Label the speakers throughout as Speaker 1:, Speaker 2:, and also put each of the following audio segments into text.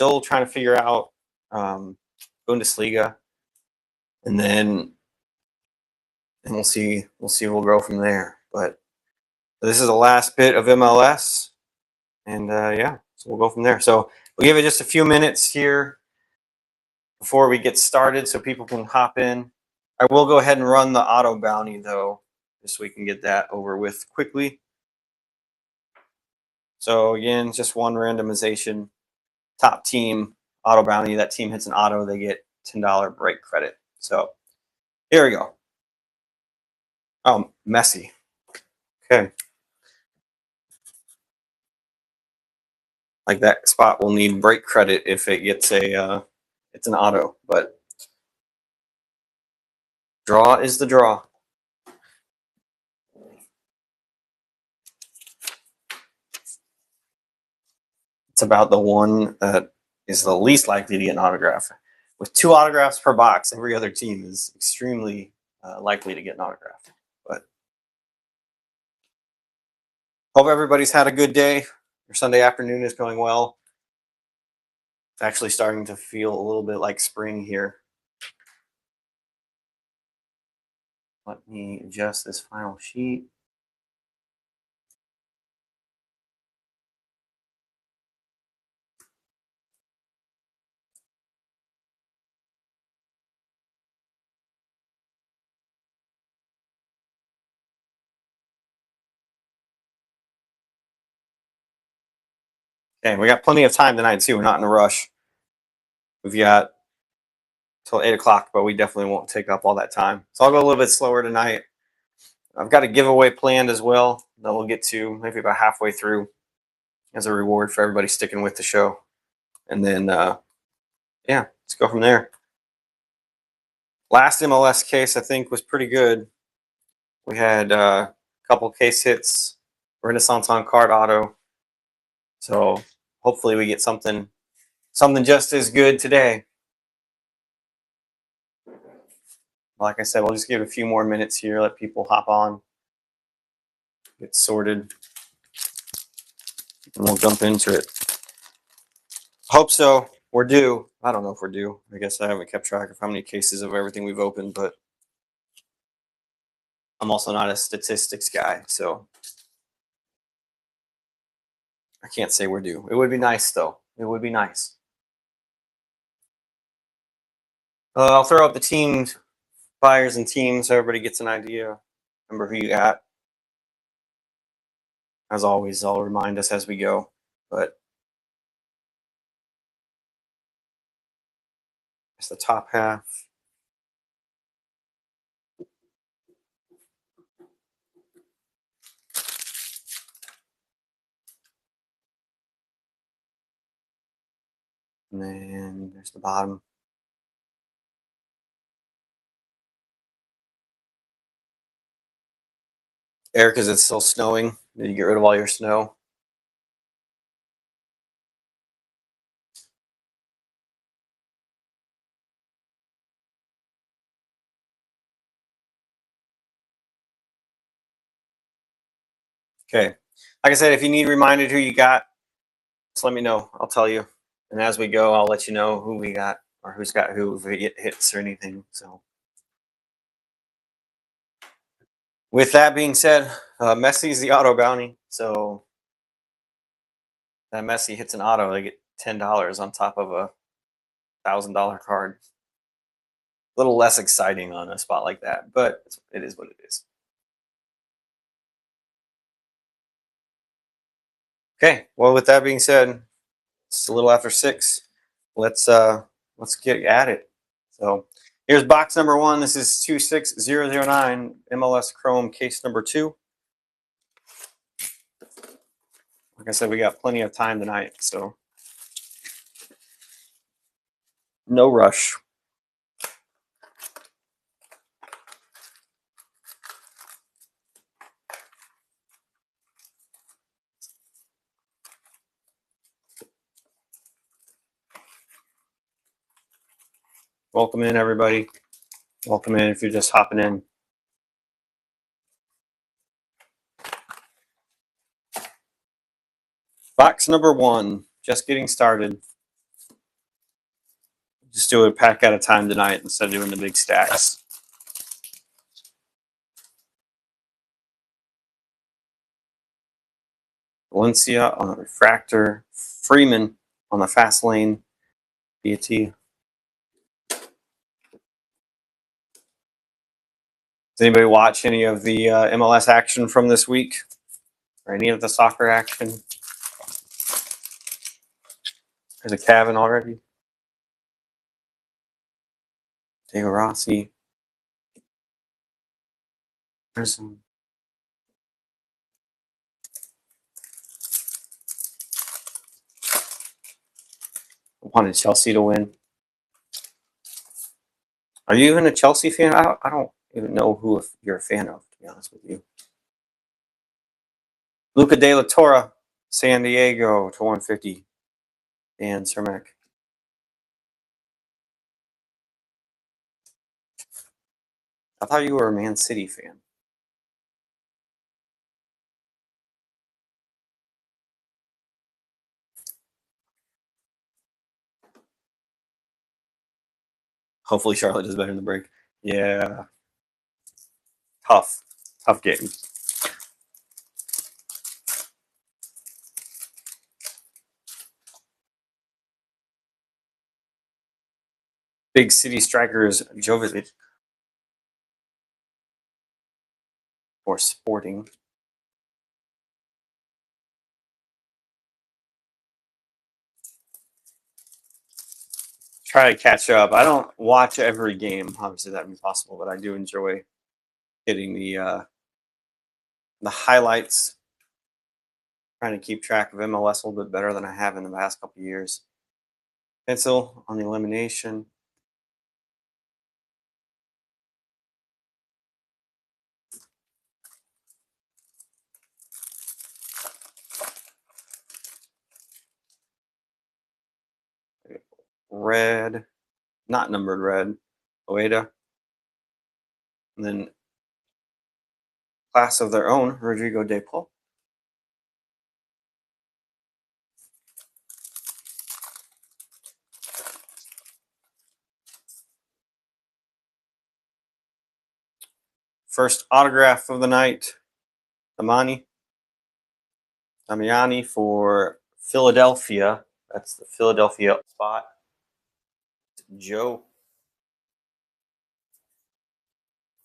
Speaker 1: Still trying to figure out Bundesliga, and we'll see. We'll go from there. But this is the last bit of MLS, and yeah, so we'll go from there. So we'll give it just a few minutes here before we get started, so people can hop in. I will go ahead and run the auto bounty though, just so we can get that over with quickly. So again, just one randomization. Top team auto bounty. That team hits an auto, they get $10 break credit. So here we go. Oh, Messi. Okay. Like that spot will need break credit if it gets it's an auto, but draw is the draw. It's about the one that is the least likely to get an autograph. With 2 autographs per box, every other team is extremely likely to get an autograph. But hope everybody's had a good day. Your Sunday afternoon is going well. It's actually starting to feel a little bit like spring here. Let me adjust this final sheet. Okay, we got plenty of time tonight too. We're not in a rush. We've got till 8 o'clock, but we definitely won't take up all that time. So I'll go a little bit slower tonight. I've got a giveaway planned as well that we'll get to maybe about halfway through as a reward for everybody sticking with the show. And then, yeah, let's go from there. Last MLS case, I think, was pretty good. We had a couple case hits, Renaissance on card auto. So hopefully we get something just as good today. Like I said, we'll just give a few more minutes here, let people hop on, get sorted, and we'll jump into it. Hope so. We're due. I don't know if we're due. I guess I haven't kept track of how many cases of everything we've opened, but I'm also not a statistics guy, so I can't say we're due. It would be nice, though. It would be nice. I'll throw out the teams, buyers and teams, so everybody gets an idea. Remember who you got. As always, I'll remind us as we go, but it's the top half. And then there's the bottom. Eric, is it still snowing? Did you get rid of all your snow? Okay. Like I said, if you need reminded who you got, just let me know. I'll tell you. And as we go, I'll let you know who we got or who's got who, if we get hits or anything. So, with that being said, Messi's the auto bounty. So, that Messi hits an auto, they get $10 on top of a $1,000 card. A little less exciting on a spot like that, but it is what it is. Okay, well, with that being said, it's a little after 6. Let's get at it. So here's box number 1. This is 26009 MLS Chrome case number 2. Like I said, we got plenty of time tonight, so no rush. Welcome in, everybody. Welcome in if you're just hopping in. Box number 1, just getting started. Just do a pack at a time tonight instead of doing the big stacks. Valencia on a refractor. Freeman on the fast lane. BAT. Does anybody watch any of the MLS action from this week? Or any of the soccer action? There's a Cavan already. Diego Rossi. Prism. I wanted Chelsea to win. Are you even a Chelsea fan? I don't even know who you're a fan of, to be honest with you. Luca De La Torre, San Diego to 150. Dan Cermak. I thought you were a Man City fan. Hopefully Charlotte does better in the break. Yeah. Tough game. Big City strikers Jovic for Sporting. Try to catch up. I don't watch every game. Obviously, that'd be possible, but I do enjoy getting the highlights. Trying to keep track of MLS a little bit better than I have in the past couple of years. Pencil on the elimination. Red, not numbered red, Oeda. And then class of their own, Rodrigo De Paul. First autograph of the night, Damiani for Philadelphia. That's the Philadelphia spot. Joe.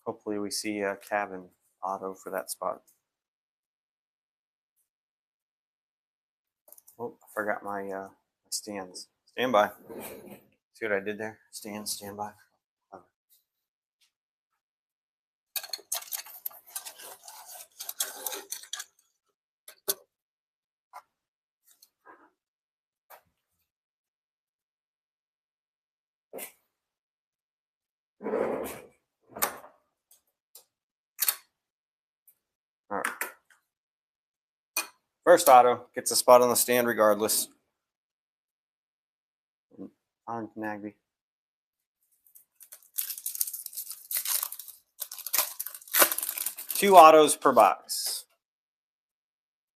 Speaker 1: Hopefully we see a Cavan auto for that spot. Oh, I forgot my stands. Stand by. See what I did there? Stand by. All right. First auto gets a spot on the stand regardless. On Nagby. Two autos per box.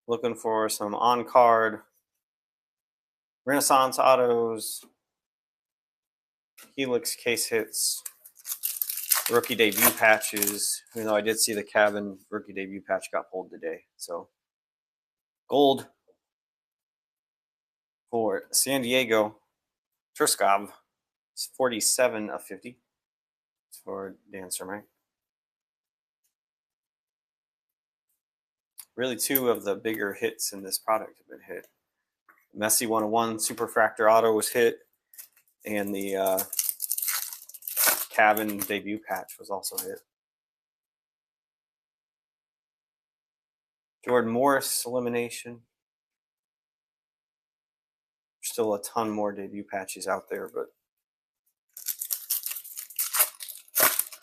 Speaker 1: Looking for some on-card Renaissance autos, Helix case hits, rookie debut patches. Even though I did see the Cavan rookie debut patch got pulled today. So gold for San Diego, Truskov. It's 47 of 50 for Dan Cermak. Really, two of the bigger hits in this product have been hit. Messi 101 Superfractor Auto was hit, and the Cavan debut patch was also hit. Jordan Morris elimination. Still a ton more debut patches out there, but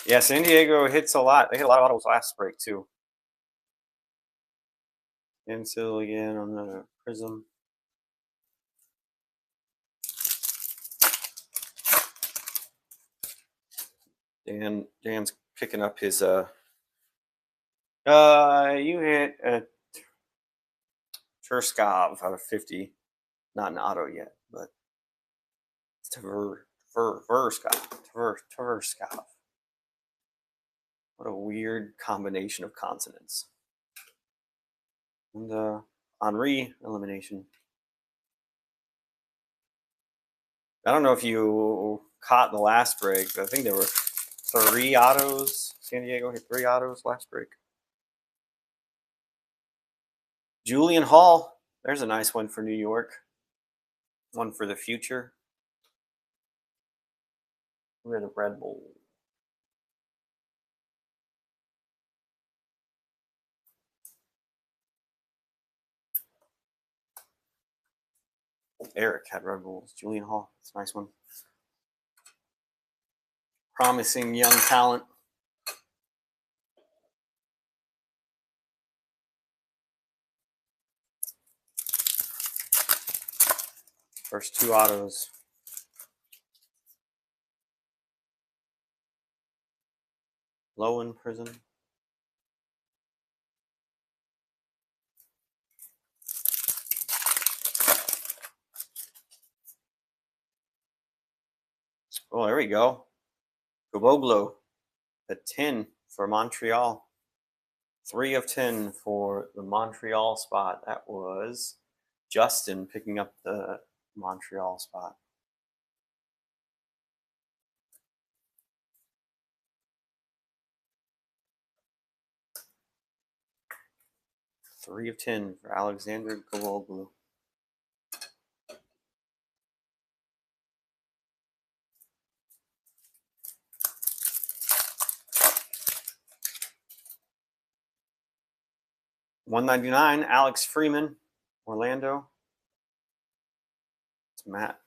Speaker 1: yeah, San Diego hits a lot. They hit a lot of autos last break too. Infill again on the Prism. Dan's picking up his you hit a Turskov out of 50. Not an auto yet, but it's Tverskov. What a weird combination of consonants. And Henri elimination. I don't know if you caught the last break, but I think there were 3 autos. San Diego hit 3 autos last break. Julian Hall. There's a nice one for New York. One for the future. We're the Red Bull. Eric had Red Bulls. Julian Hall. That's a nice one. Promising young talent. First 2 autos. Low in prison. Oh, there we go. Goboglo at 10 for Montreal. 3 of 10 for the Montreal spot. That was Justin picking up the Montreal spot. Three of 10 for Alexander Goboglo. $199, Alex Freeman, Orlando. It's Matt.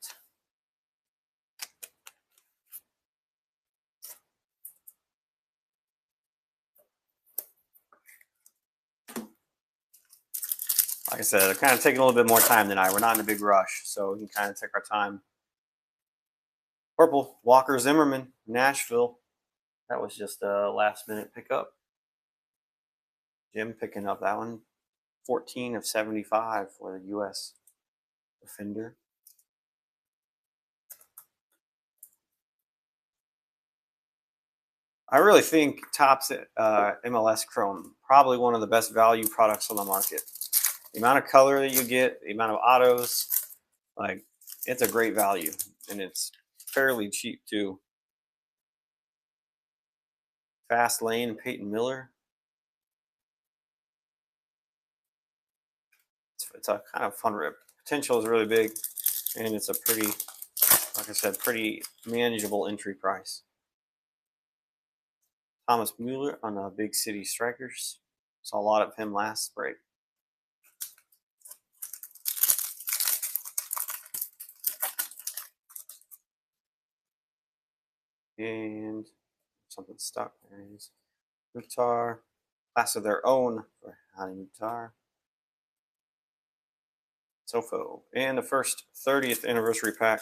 Speaker 1: Like I said, I'm kind of taking a little bit more time tonight. We're not in a big rush, so we can kind of take our time. Purple, Walker Zimmerman, Nashville. That was just a last-minute pickup. Jim picking up that one. 14 of 75 for the U.S. defender. I really think Topps MLS Chrome, probably one of the best value products on the market. The amount of color that you get, the amount of autos, like, it's a great value. And it's fairly cheap, too. Fast Lane, Peyton Miller. It's a kind of fun rip. Potential is really big, and it's a pretty, like I said, pretty manageable entry price. Thomas Mueller on the Big City Strikers. Saw a lot of him last break. And something stuck. There it is. Mukhtar. Class of their own for Hani Mukhtar. Sofo. And the first 30th anniversary pack.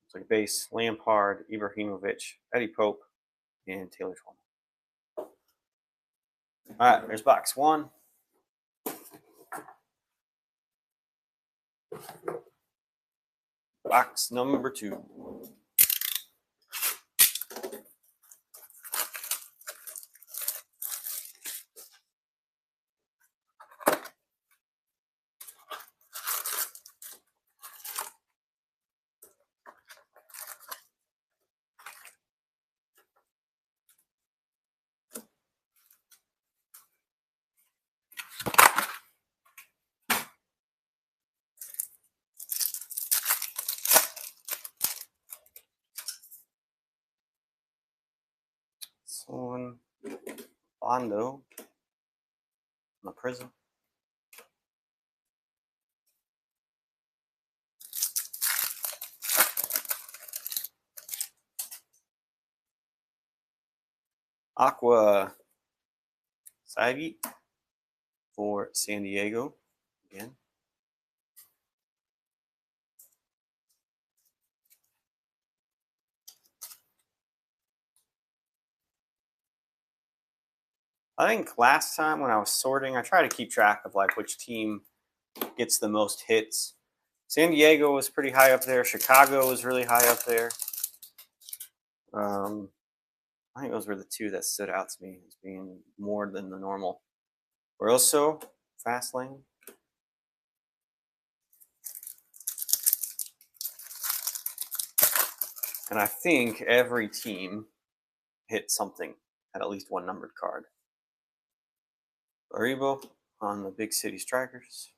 Speaker 1: Looks like base. Lampard, Ibrahimovic, Eddie Pope, and Taylor Twellman. All right, there's box 1. Box number 2. Someone Bondo on the Prism. Aqua Saigi for San Diego again. I think last time when I was sorting, I try to keep track of like which team gets the most hits. San Diego was pretty high up there. Chicago was really high up there. I think those were the two that stood out to me as being more than the normal. We're also fast lane. And I think every team hit something at least one numbered card. Aribo on the Big City Strikers.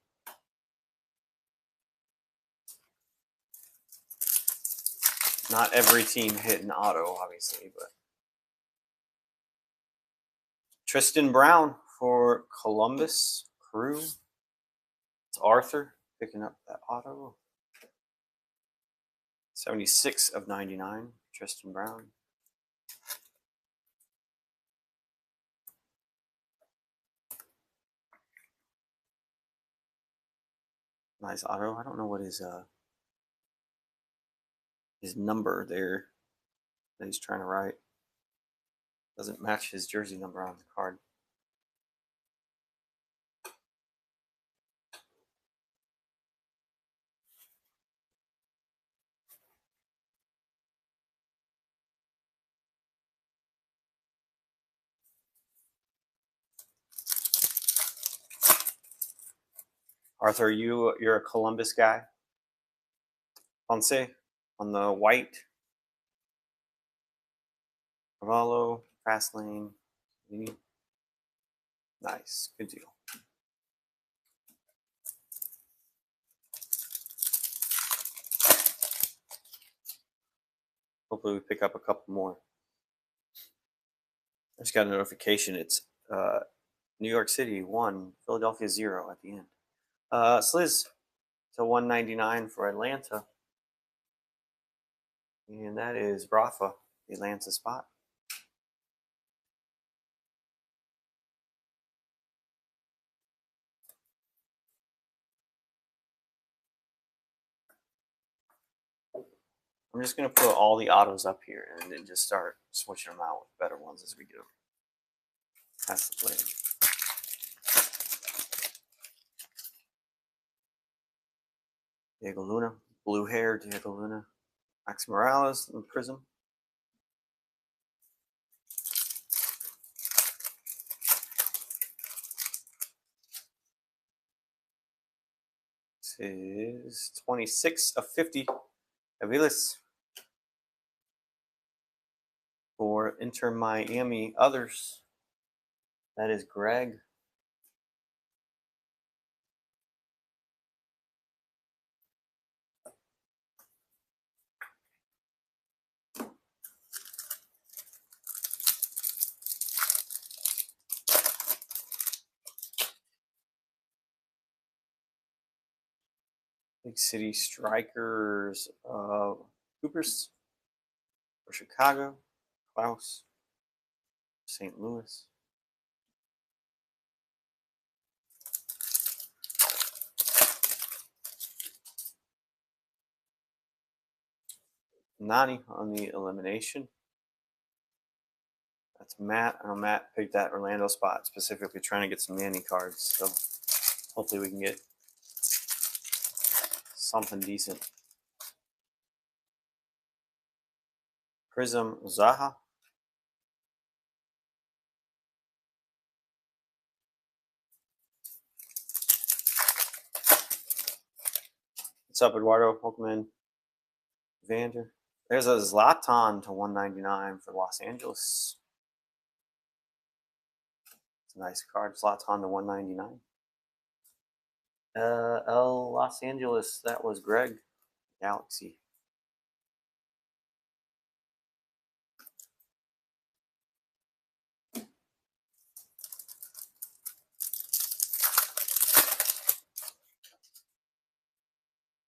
Speaker 1: Not every team hit an auto, obviously, but Tristan Brown for Columbus Crew. It's Arthur picking up that auto. 76 of 99, Tristan Brown. Nice auto. I don't know what his number there that he's trying to write. Doesn't match his jersey number on the card. Arthur, you're a Columbus guy. Ponce on the white. Cavallo, fast lane. Nice, good deal. Hopefully we pick up a couple more. I just got a notification. It's New York City 1, Philadelphia 0 at the end. Sliz to 199 for Atlanta. And that is Rafa, the Atlanta spot. I'm just going to put all the autos up here and then just start switching them out with better ones as we go. That's the plan. Diego Luna, blue hair, Diego Luna. Max Morales in Prism. This is 26 of 50. Aviles for Inter Miami others. That is Greg. Big City Strikers, Coopers for Chicago, Klaus, St. Louis. Nani on the elimination. That's Matt. I know Matt picked that Orlando spot, specifically trying to get some Manny cards. So hopefully we can get something decent. Prism Zaha. What's up, Eduardo? Welcome in. Vander. There's a Zlatan to 199 for Los Angeles. It's a nice card. Zlatan to 199. Los Angeles, that was Greg. Galaxy.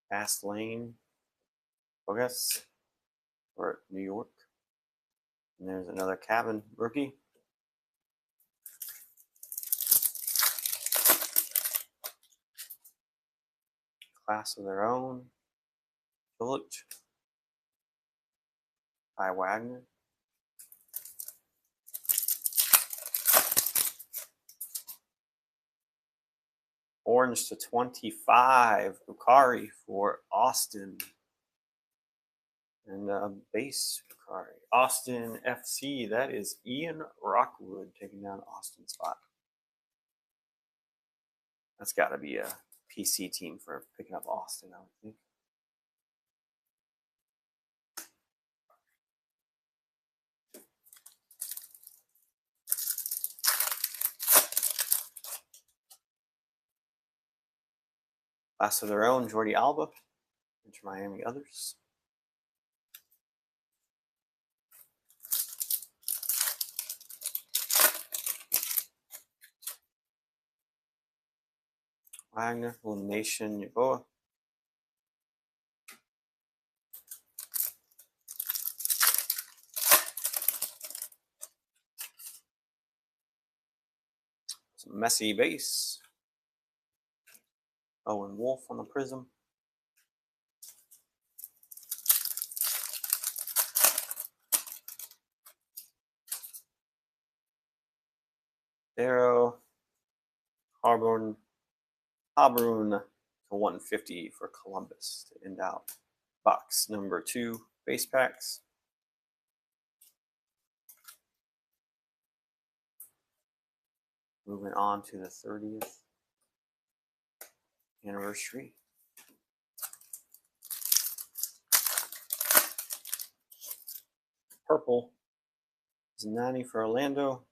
Speaker 1: Fast Lane. Bogus for New York. And there's another Cabin rookie. Class of their own. Village. By Wagner. Orange to 25. Ukari for Austin. And base Ukari. Austin FC. That is Ian Rockwood taking down Austin's spot. That's got to be a PC team for picking up Austin, I would think. Class of their own, Jordi Alba. Inter Miami others. Wagner, Elimination, Yeboah. Some Messi base. Owen Wolf on the Prism. Darrow. Harbourne to 150 for Columbus to end out box number 2 base packs. Moving on to the 30th anniversary. Purple is 90 for Orlando,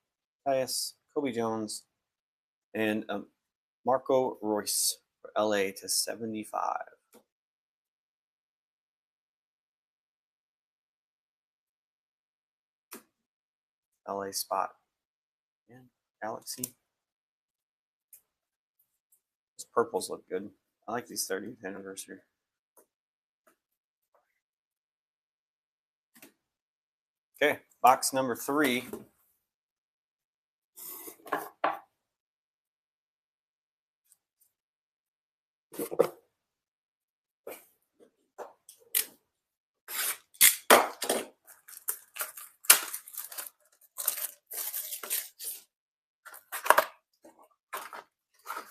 Speaker 1: Tyus, Kobe Jones, and Marco Royce for LA to 75. LA spot. And Galaxy. These purples look good. I like these 30th anniversary. Okay, box number 3.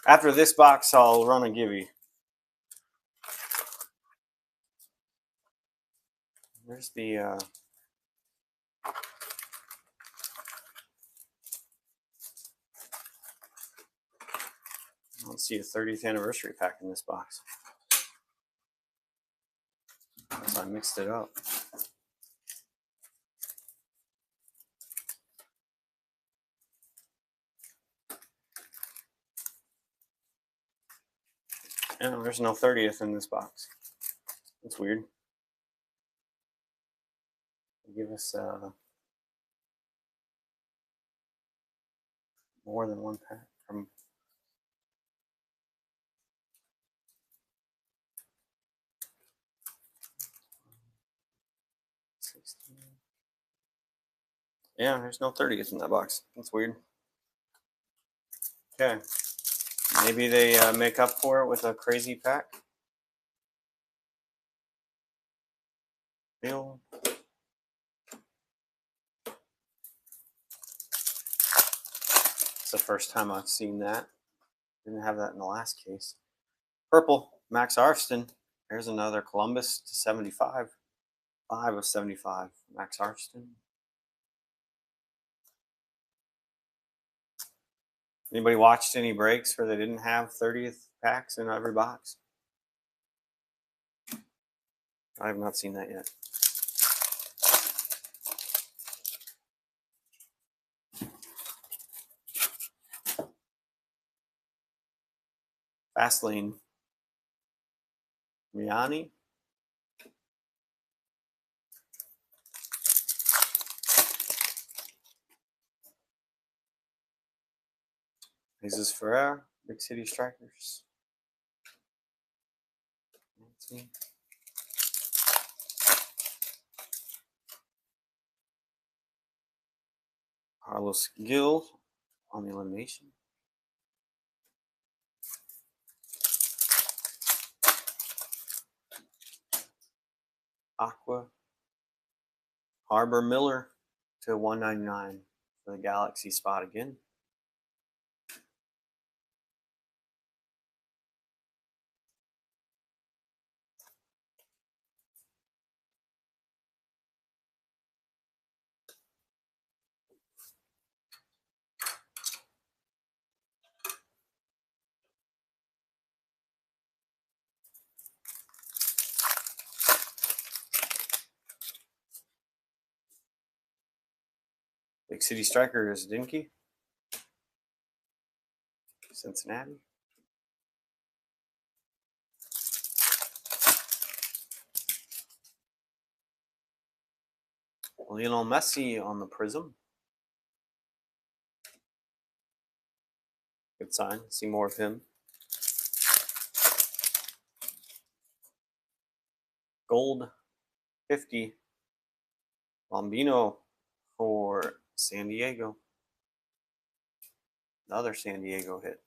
Speaker 1: After this box, I'll run a Gibby. There's the I don't see a 30th anniversary pack in this box. Unless I mixed it up. Yeah, there's no 30th in this box. That's weird. Give us more than one pack from Yeah, there's no 30th in that box. That's weird. Okay. Maybe they make up for it with a crazy pack. Bill. It's the first time I've seen that. Didn't have that in the last case. Purple, Max Arston. There's another Columbus to 75. 5 of 75. Max Arston. Anybody watched any breaks where they didn't have 30th packs in every box? I have not seen that yet. Fastlane. Miani. Jesus Ferrer, Big City Strikers. Carlos Gil on the elimination. Aqua. Harbor Miller to 199 for the Galaxy spot again. Big City Striker is Dinky. Cincinnati. Lionel Messi on the Prism. Good sign. See more of him. Gold 50. Bombino for San Diego. Another San Diego hit.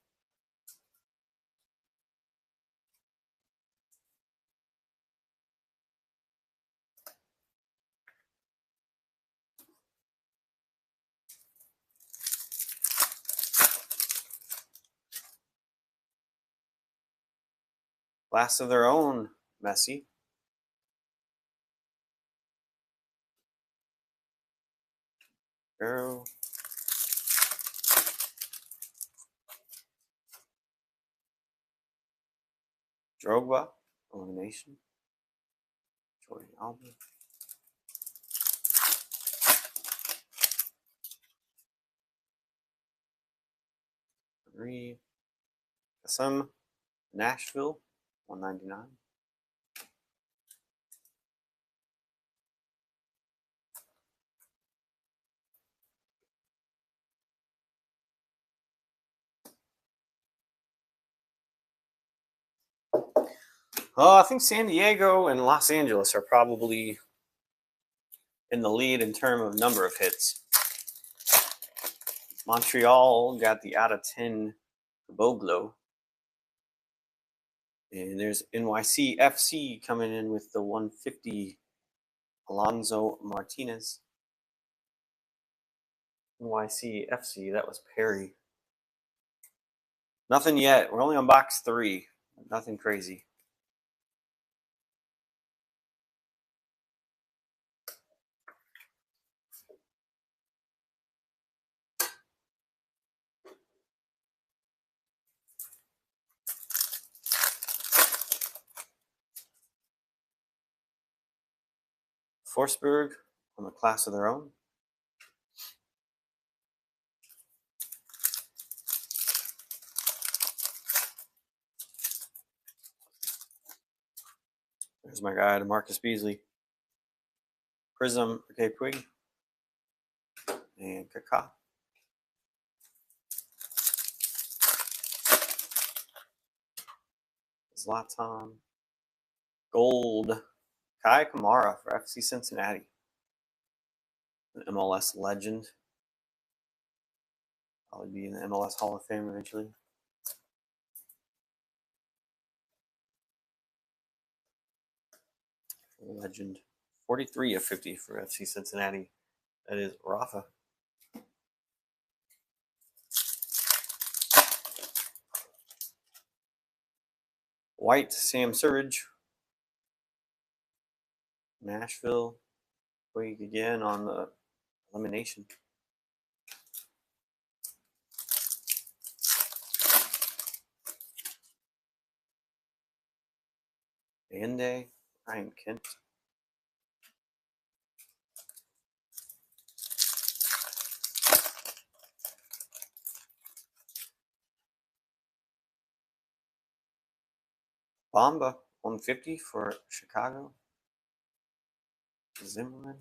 Speaker 1: Class of their own, Messi. Arrow. Drogba, elimination. Jordan Alba. Three. Some Nashville, 199. I think San Diego and Los Angeles are probably in the lead in terms of number of hits. Montreal got the out of 10 Boglo. And there's NYC FC coming in with the 150 Alonso Martinez. NYC FC, that was Perry. Nothing yet. We're only on box 3. Nothing crazy. Forsberg on the class of their own. There's my guy, Marcus Beasley. Prism, okay, Puig. And Kaká. Zlatan. Gold. Kai Kamara for FC Cincinnati. An MLS legend. Probably be in the MLS Hall of Fame eventually. Legend. 43 of 50 for FC Cincinnati. That is Rafa. White, Sam Surridge. Nashville. Puig again on the elimination. Bande, Ryan Kent. Bamba, 150 for Chicago. Zimmerman.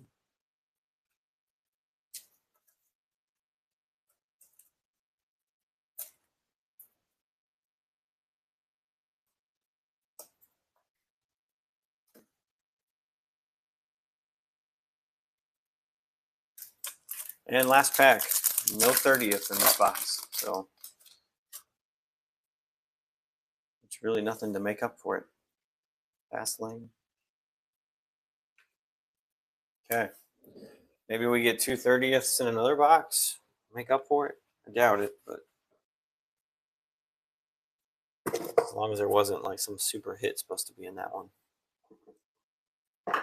Speaker 1: And last pack, no 30th in this box, so it's really nothing to make up for it. Fast lane. Okay, maybe we get 2 30ths in another box, make up for it. I doubt it, but as long as there wasn't like some super hit supposed to be in that one. All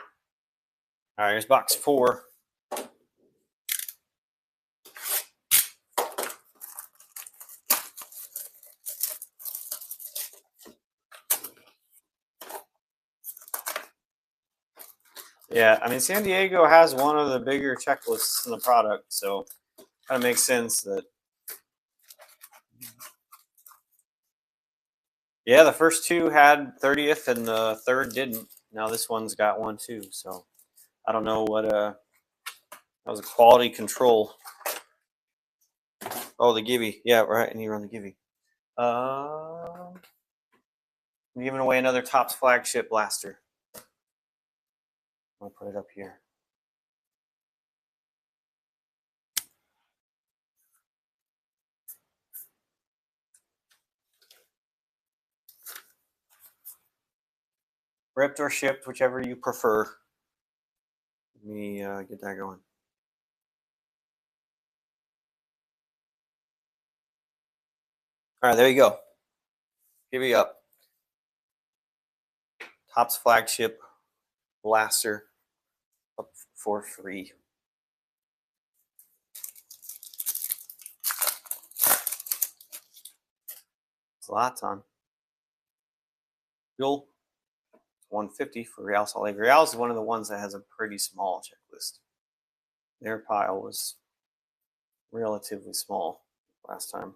Speaker 1: right, here's box 4. Yeah, I mean, San Diego has one of the bigger checklists in the product, so Kind of makes sense that. Yeah, the first two had 30th and the third didn't. Now this one's got one too. So I don't know what that was a quality control. Oh, the Gibby. Yeah, right. And you run the Gibby. I'm giving away another Topps flagship blaster. I'll put it up here. Ripped or shipped, whichever you prefer. Let me get that going. All right, there you go. Gibby up. Topps flagship blaster up for free. Zlatan. Fuel 150 for Real Salt Lake. Real is one of the ones that has a pretty small checklist. Their pile was relatively small last time.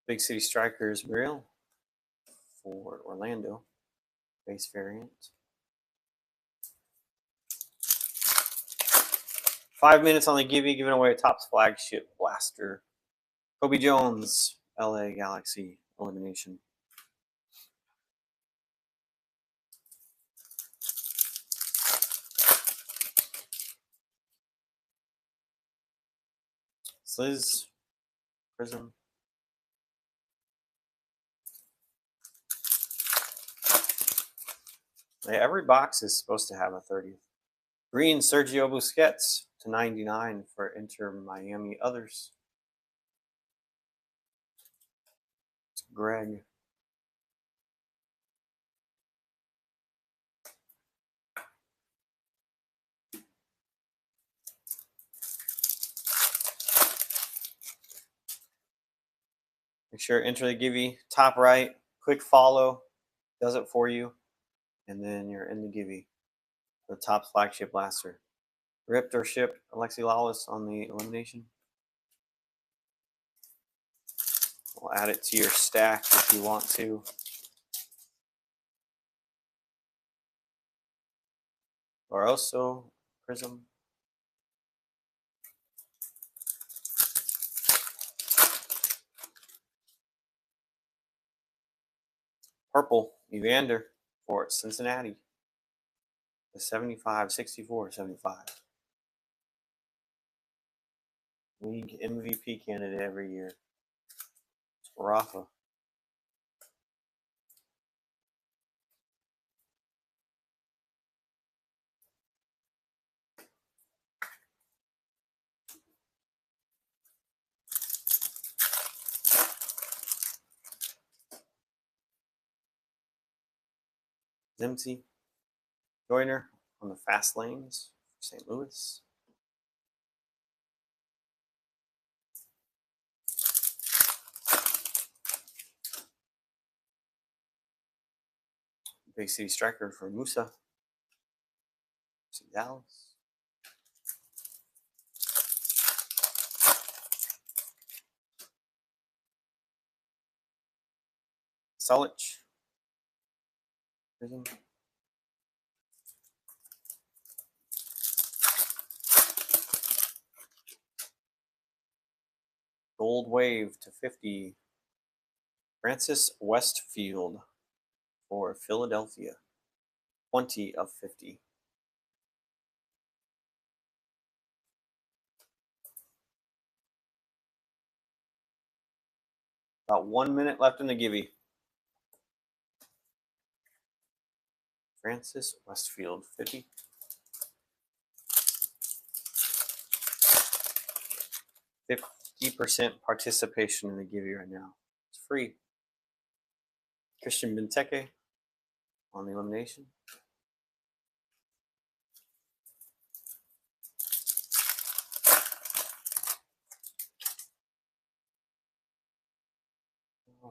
Speaker 1: Big City Strikers Real for Orlando. Base variant. 5 minutes on the Gibby, giving away a Topps flagship blaster. Kobe Jones, LA Galaxy elimination. Sliz, Prism. Yeah, every box is supposed to have a 30th. Green, Sergio Busquets to 99 for Inter Miami. Others. It's Greg. Make sure enter the Gibby top right, quick follow, does it for you, and then you're in the Gibby. The top flagship blaster. Ripped or shipped, Alexi Lawless on the elimination. We'll add it to your stack if you want to. Barroso, Prism. Purple, Evander for Cincinnati. The 75, 64, 75. League MVP candidate every year. It's Rafa. Dempsey. Joyner on the fast lanes for St. Louis. Big City Striker for Musa. Dallas. Sulich. Prism. Gold Wave to 50. Francis Westfield for Philadelphia. 20 of 50. About 1 minute left in the Gibby. Francis Westfield, 50. %50 participation in the Gibby right now. It's free. Christian Benteke on the elimination.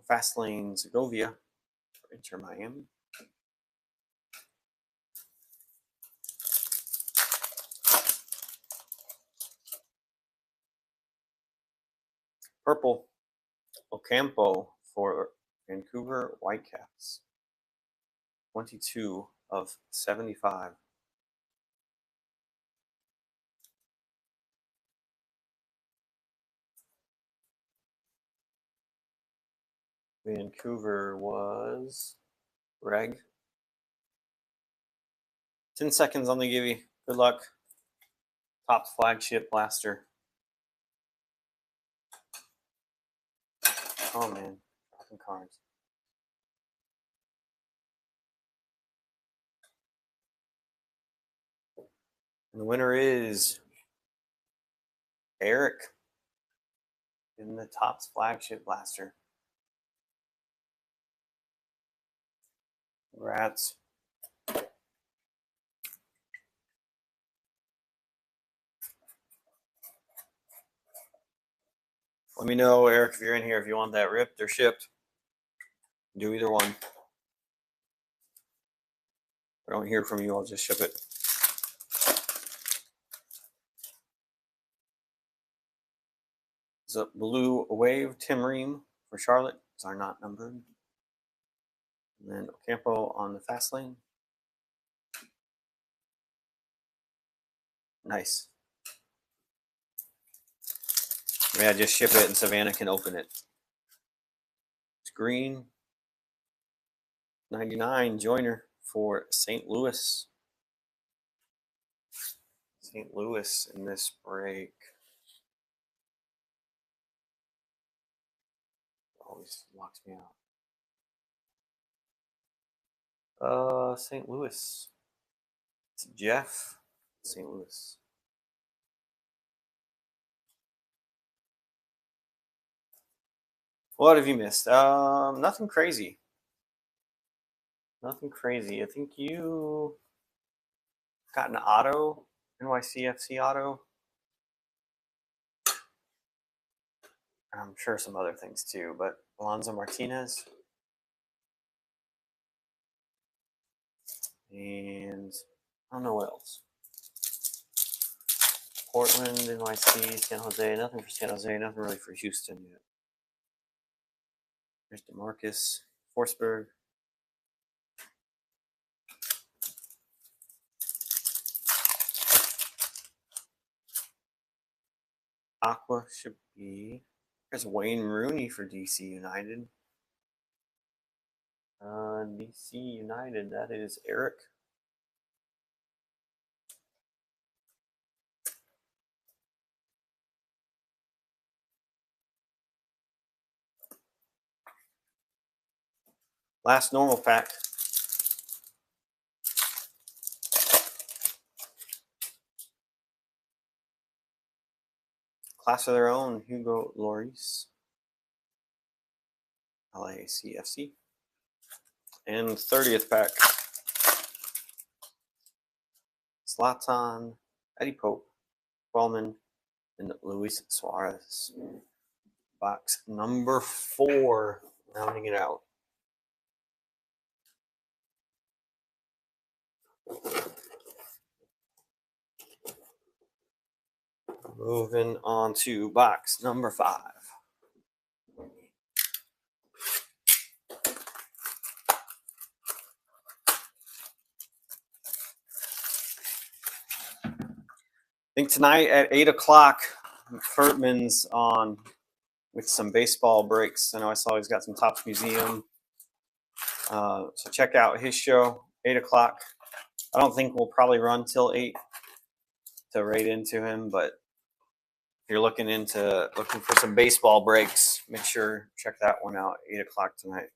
Speaker 1: Fast lane Segovia Inter Miami. Purple, Ocampo for Vancouver Whitecaps. 22 of 75. Vancouver was Reg. 10 seconds on the givey. Good luck. Topps flagship blaster. Oh man, dropping cards. And the winner is Eric in the Topps flagship blaster. Congrats. Let me know, Eric, if you're in here, if you want that ripped or shipped. Do either one. If I don't hear from you, I'll just ship it. It's a blue wave Tim Ream for Charlotte. These are not numbered. And then Ocampo on the fast lane. Nice. Maybe I just ship it and Savannah can open it. It's green. 99 Joyner for St. Louis. St. Louis in this break. Always locks me out. St. Louis. It's Jeff. St. Louis. What have you missed? Nothing crazy. Nothing crazy. I think you got an auto, NYCFC auto. I'm sure some other things too, but Alonso Martinez. And I don't know what else. Portland, NYC, San Jose. Nothing for San Jose. Nothing really for Houston yet. There's DeMarcus, Forsberg. Aqua should be. There's Wayne Rooney for DC United. DC United, that is Eric. Last normal pack. Class of their own, Hugo Lloris. LACFC. And 30th pack. Zlatan, Eddie Pope, Wellman, and Luis Suarez. Box number 4, rounding it out. Moving on to box number 5. I think tonight at 8 o'clock, Furtman's on with some baseball breaks. I know I saw he's got some Topps Museum. So check out his show, 8 o'clock. I don't think we'll probably run till 8 to rate into him, but if you're looking for some baseball breaks, make sure check that one out, 8 o'clock tonight.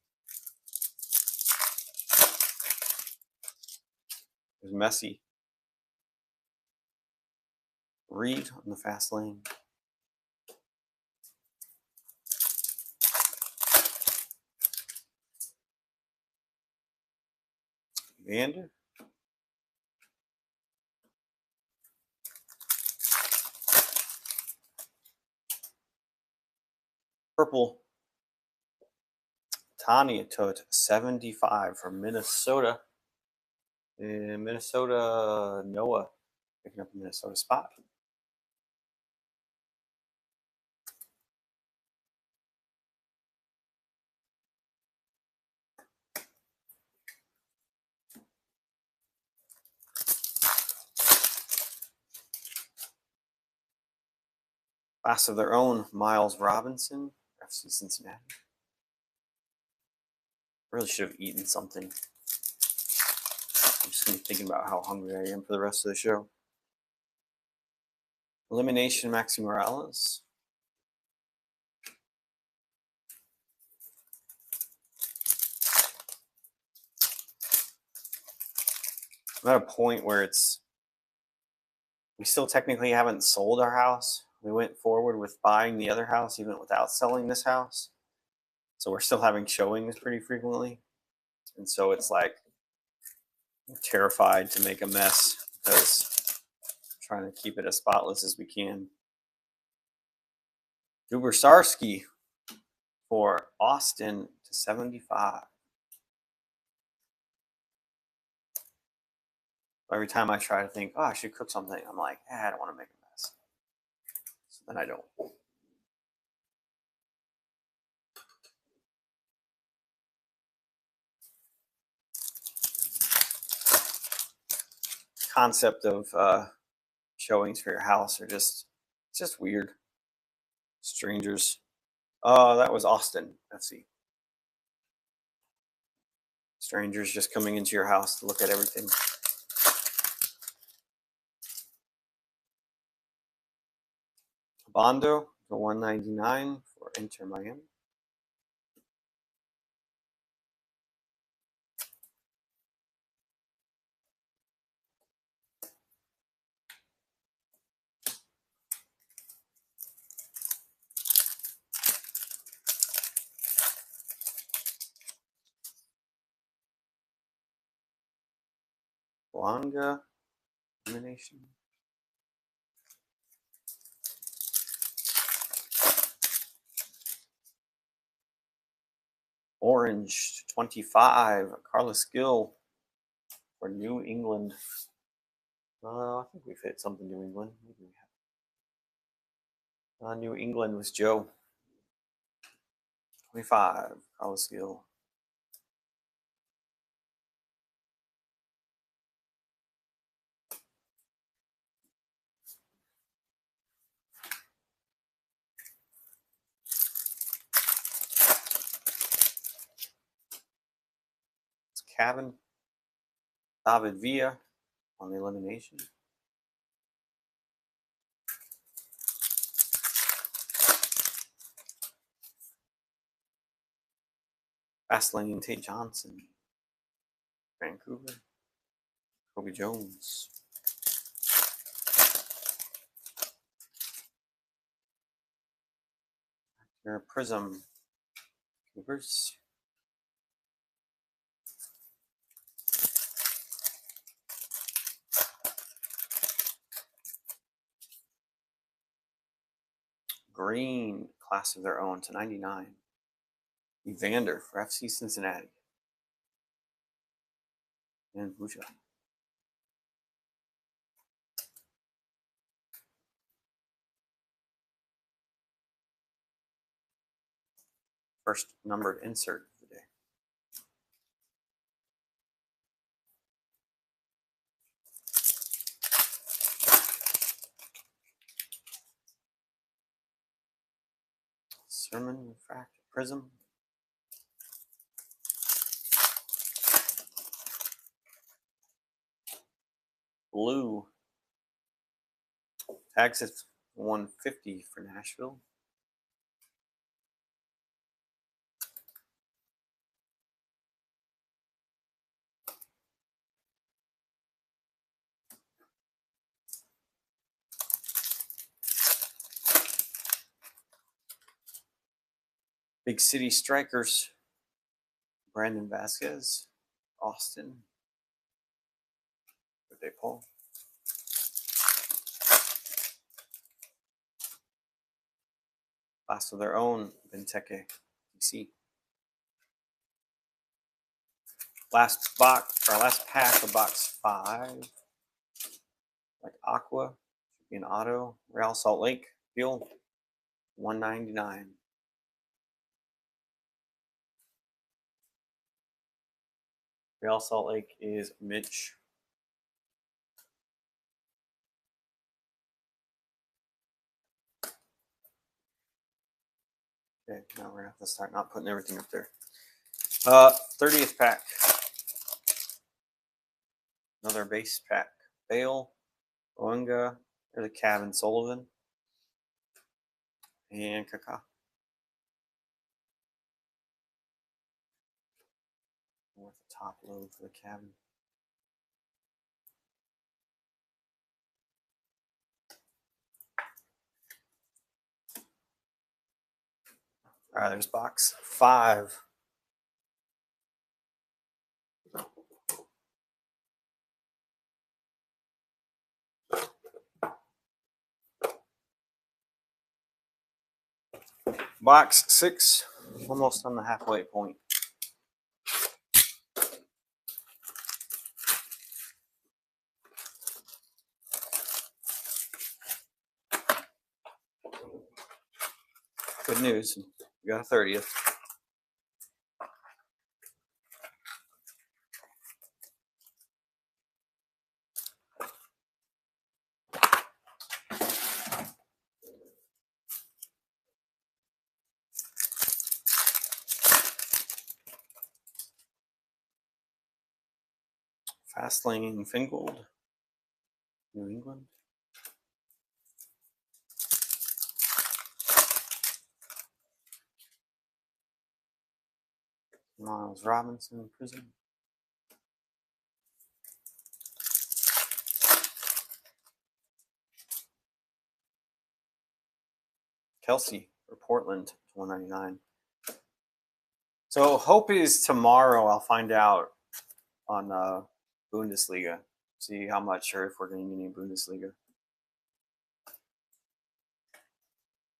Speaker 1: There's Messi. Reed on the fast lane. Vander. Purple. Tanya Tot 75 from Minnesota. In Minnesota, Noah picking up the Minnesota spot. Class of their own, Miles Robinson, FC Cincinnati. Really should have eaten something. I'm just gonna be thinking about how hungry I am for the rest of the show. Elimination, Maxi Morales. I'm at a point where we still technically haven't sold our house. We went forward with buying the other house even without selling this house. So we're still having showings pretty frequently. And so it's like I'm terrified to make a mess because I'm trying to keep it as spotless as we can. Dubersarski for Austin to 75. Every time I try to think, oh, I should cook something, I'm like, I don't want to make a mess. So then I don't. Concept of showings for your house are it's just weird. Strangers. That was Austin FC. Strangers just coming into your house to look at everything. Bondo to 199 for Inter Miami. Blanga elimination. Orange 25, Carlos Gill for New England. I think we've hit something New England. Maybe we have. New England was Joe. 25, Carlos Gill. It's Kevin. David Villa on the elimination. Fastlane Tate Johnson. Vancouver. Kobe Jones. Prism. Cougars. Green, class of their own to 99. Evander for FC Cincinnati. And Bucha. First numbered insert of the day. Sermon Refractor Prism. Blue. Tags at 150 for Nashville. Big City Strikers. Brandon Vasquez. Austin. Birthday Paul. Class of their own, Benteke, DC. Last box, or last pack of box 5. Like Aqua, should be an auto. Real Salt Lake, Fuel, $1.99. Real Salt Lake is Mitch. Okay, now we're gonna have to start not putting everything up there. 30th pack. Another base pack. Bale, Oenga, there's a Kevin Sullivan, and Kaká. With the top load for the Kevin. All right, there's box 5. Box 6, almost on the halfway point. Good news, we got a 30th. Fast Lane Fingold, New England. Miles Robinson, Prison. Kelsey for Portland, $1.99. So hope is tomorrow. I'll find out on Bundesliga. See how much or if we're going to get any Bundesliga.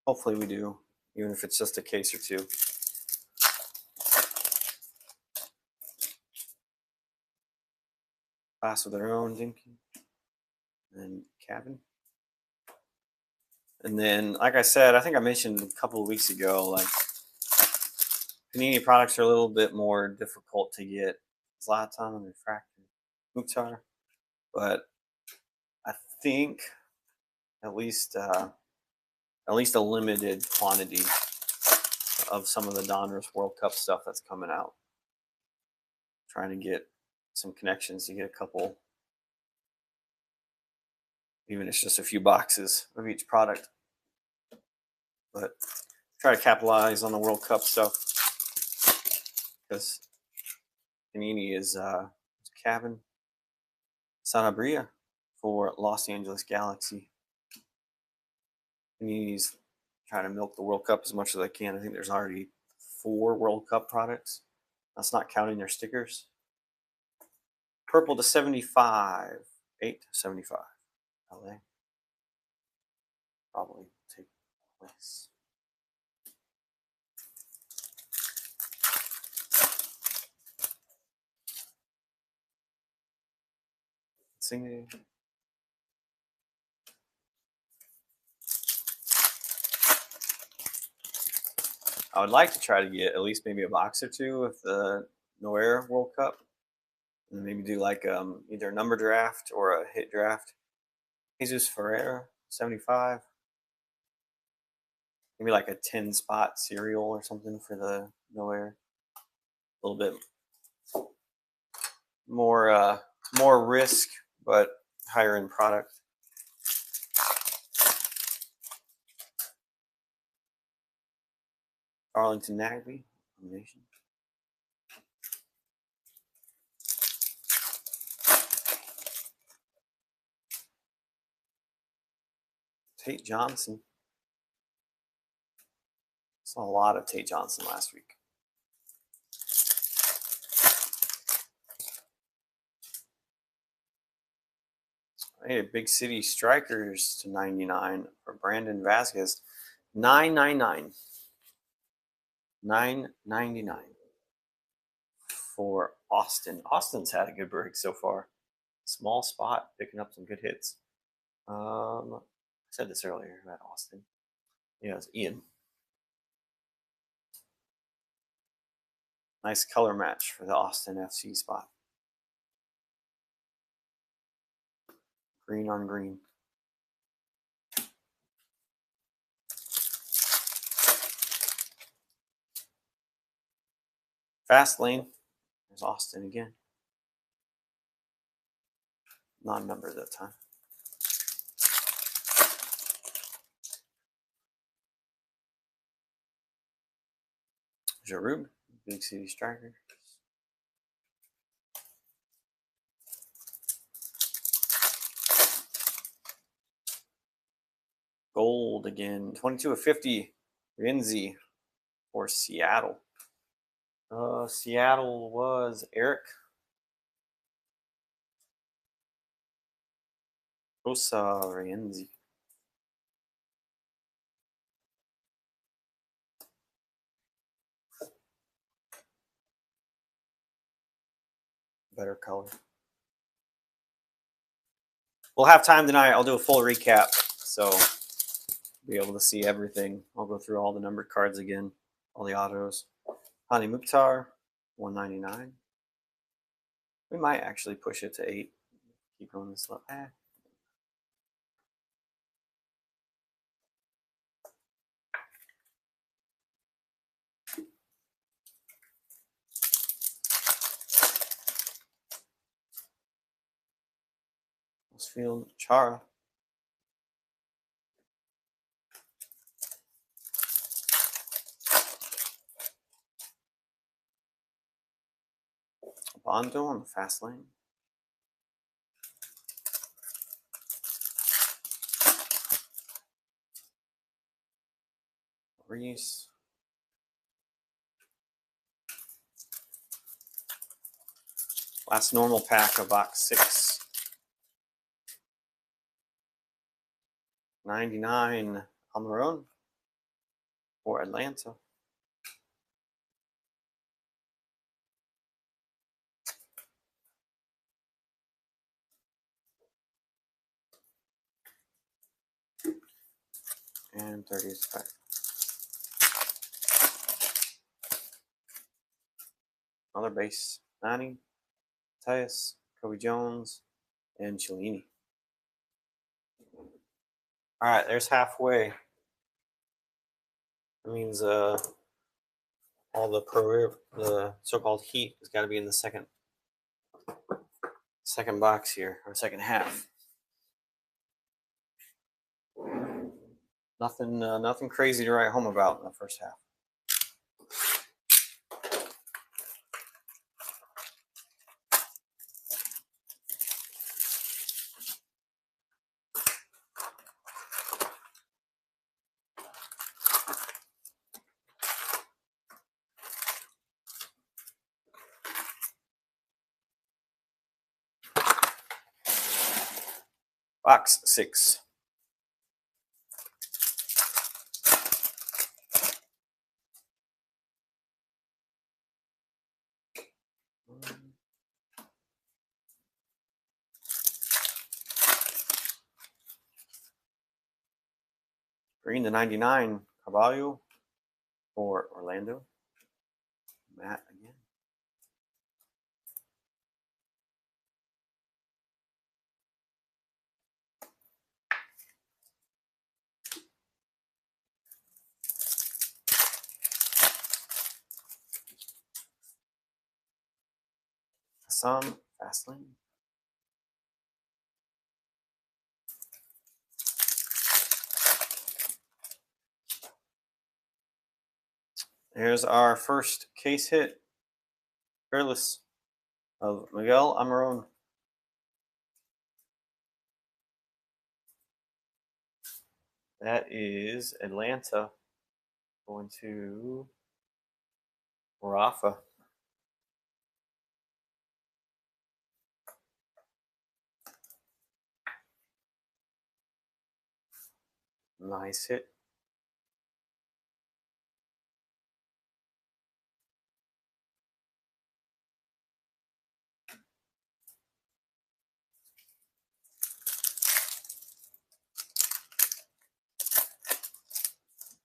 Speaker 1: Hopefully we do, even if it's just a case or two. Class of their own, Dinky. And Cabin. And then, like I said, I think I mentioned a couple of weeks ago, like Panini products are a little bit more difficult to get. Zlatan and Refractor, Mukhtar, but I think at least a limited quantity of some of the Donruss World Cup stuff that's coming out. Trying to get some connections to get a couple, even if it's just a few boxes of each product. But try to capitalize on the World Cup stuff because Panini is Cabin Sanabria for Los Angeles Galaxy. Panini's trying to milk the World Cup as much as I can. I think there's already 4 World Cup products. That's not counting their stickers. Purple to 75. 8 to 75. LA. Probably take place. Singing. I would like to try to get at least maybe a box or 2 of the Noir World Cup. And maybe do like either a number draft or a hit draft. Jesus Ferreira, 75. Maybe like a 10-spot serial or something for the Noir. A little bit more risk, but higher end product. Arlington Nagby, combination. Tate Johnson. Saw a lot of Tate Johnson last week. Hey, Big City Strikers to 99 for Brandon Vasquez. $9.99. $9.99 for Austin. Austin's had a good break so far. Small spot, picking up some good hits. I said this earlier about Austin. Yeah, it's Ian. Nice color match for the Austin FC spot. Green on green. Fast lane. There's Austin again. Non-numbered that time. Giroud, big city striker. Gold again. 22 of 50. Renzi for Seattle. Seattle was Eric Osa Renzi. Better color. We'll have time tonight. I'll do a full recap, so be able to see everything. I'll go through all the numbered cards again, all the autos. Hani Mukhtar, 199. We might actually push it to 8. Keep going this slow. Field Chara. Bondo on the fast lane. Reese. Last normal pack of box 6. 99 Almiron for Atlanta. And 30th pack. Another base. 90. Tyus, Kobe Jones, and Cellini. All right, there's halfway. That means all the so-called heat has got to be in the second box here, or second half. Nothing crazy to write home about in the first half. Box 6. Green to 99, Carvalho for Orlando. Matt again. Hassan, fast lane. Here's our first case hit. Fearless of Miguel Almiron. That is Atlanta going to Rafa. Nice hit.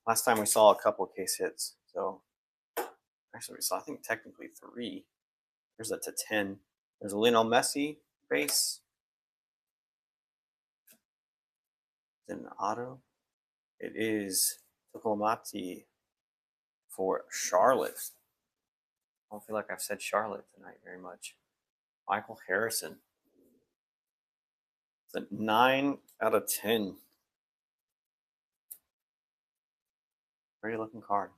Speaker 1: Last time we saw a couple of case hits. So actually we saw, I think technically 3. There's a /10. There's a Lionel Messi base. Then an auto. It is Tokolomati for Charlotte. I don't feel like I've said Charlotte tonight very much. Michael Harrison. It's a 9 out of 10. Pretty looking card.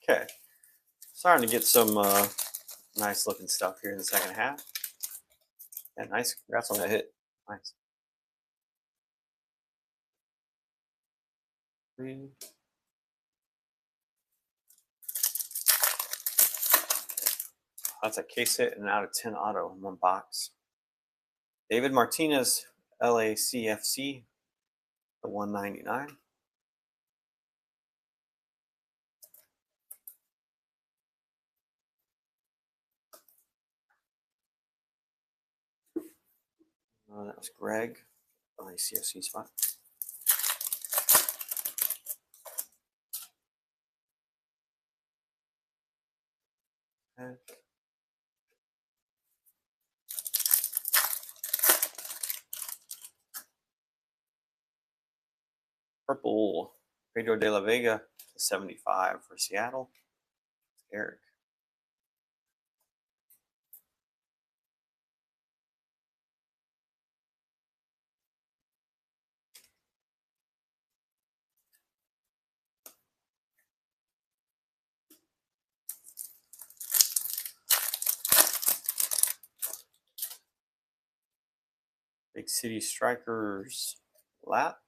Speaker 1: Okay. Starting to get some nice looking stuff here in the second half. Yeah, nice. Congrats on that hit. Nice. 3. That's a case hit and an out of 10 auto in one box. David Martinez, LACFC, the 199. That was Greg, LACFC spot. Okay. Purple, Pedro de la Vega, 75 for Seattle. Eric. Big City Strikers, Lap.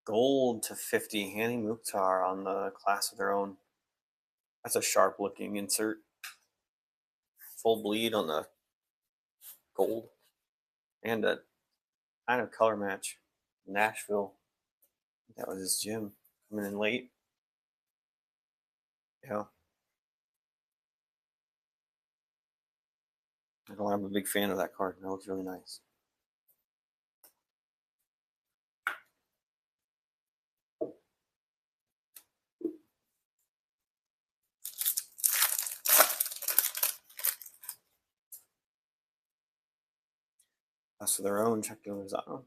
Speaker 1: Gold /50, Hani Mukhtar on the class of their own. That's a sharp looking insert. Full bleed on the gold. And a kind of color match. Nashville. That was his gym. Coming in late. Yeah. I'm a big fan of that card. That looks really nice. Class of their own, check those out.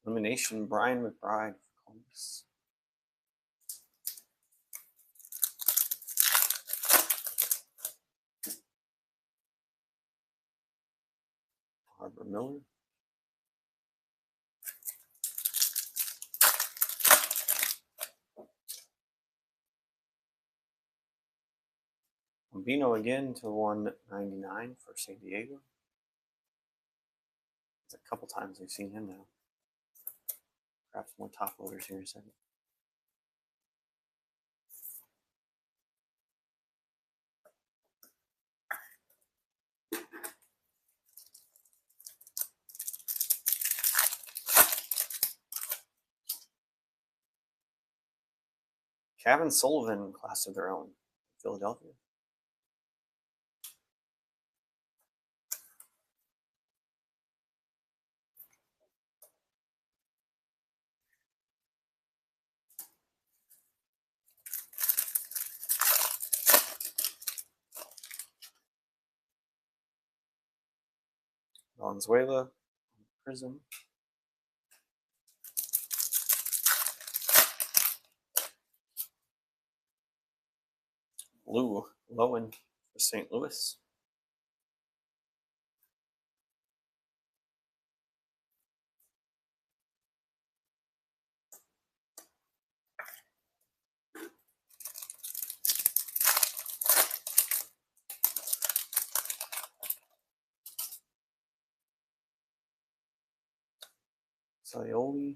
Speaker 1: Elimination, Brian McBride for Columbus. Harbor Miller. Bino again /199 for San Diego. It's a couple times we've seen him now. Perhaps more top loaders here in a second. Kevin Sullivan, class of their own, Philadelphia. Valenzuela, Prism. Lou Lowen for St. Louis. Scioli.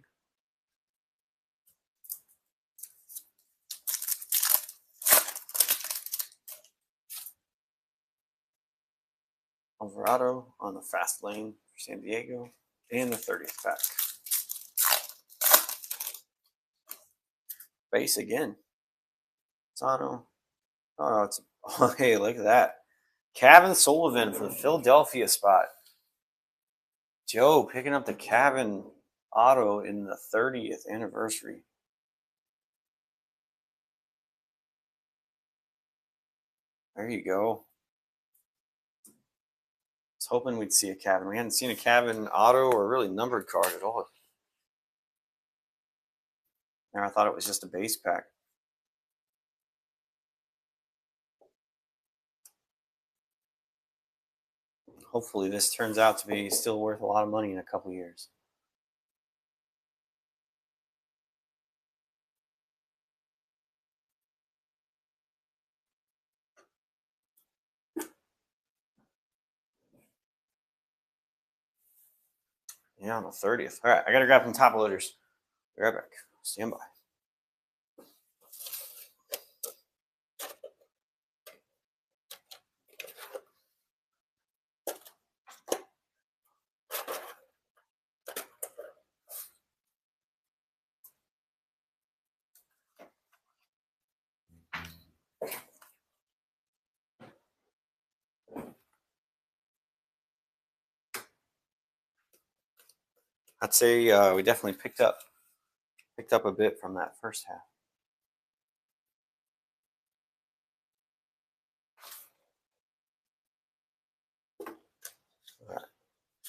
Speaker 1: Alvarado on the fast lane for San Diego. And the 30th pack. Base again. Sano. Oh, no, it's. Oh, hey, look at that. Kevin Sullivan for the Philadelphia spot. Joe picking up the Kevin auto in the 30th anniversary. There you go. I was hoping we'd see a Kevin. We hadn't seen a Kevin auto or really numbered card at all. And I thought it was just a base pack. Hopefully this turns out to be still worth a lot of money in a couple years. Yeah, on the 30th. All right, I got to grab some top loaders. Be right back. Stand by. I'd say we definitely picked up a bit from that first half. All right,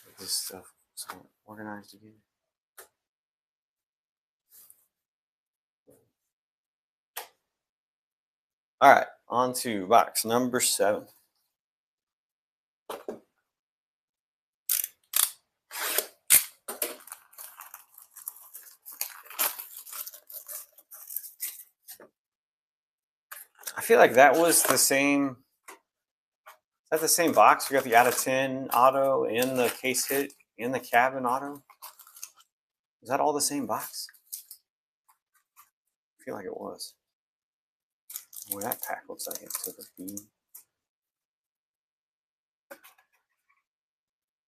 Speaker 1: get this stuff organized again. All right, on to box number 7. I feel like that was the same. Is that the same box? We got the out of 10 auto and the case hit and the cabin auto. Is that all the same box? I feel like it was. Boy, that pack looks like it took a beating.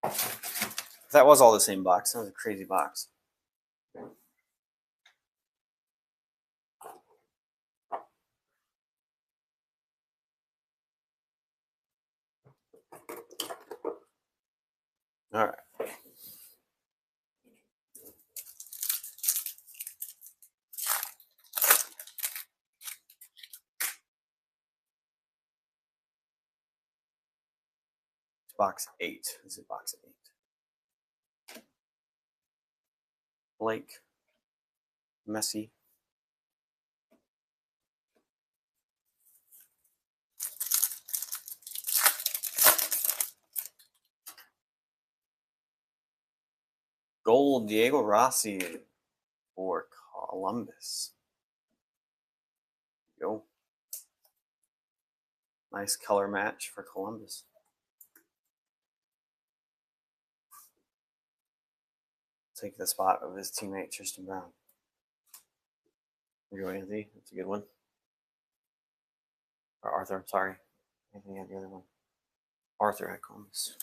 Speaker 1: If that was all the same box, that was a crazy box. All right. Box 8. This is box 8. Blake. Messi. Gold, Diego Rossi for Columbus. Go. Nice color match for Columbus. Take the spot of his teammate Tristan Brown. Here you go, Anthony. That's a good one. Or Arthur, I'm sorry. Anthony had the other one. Arthur at Columbus.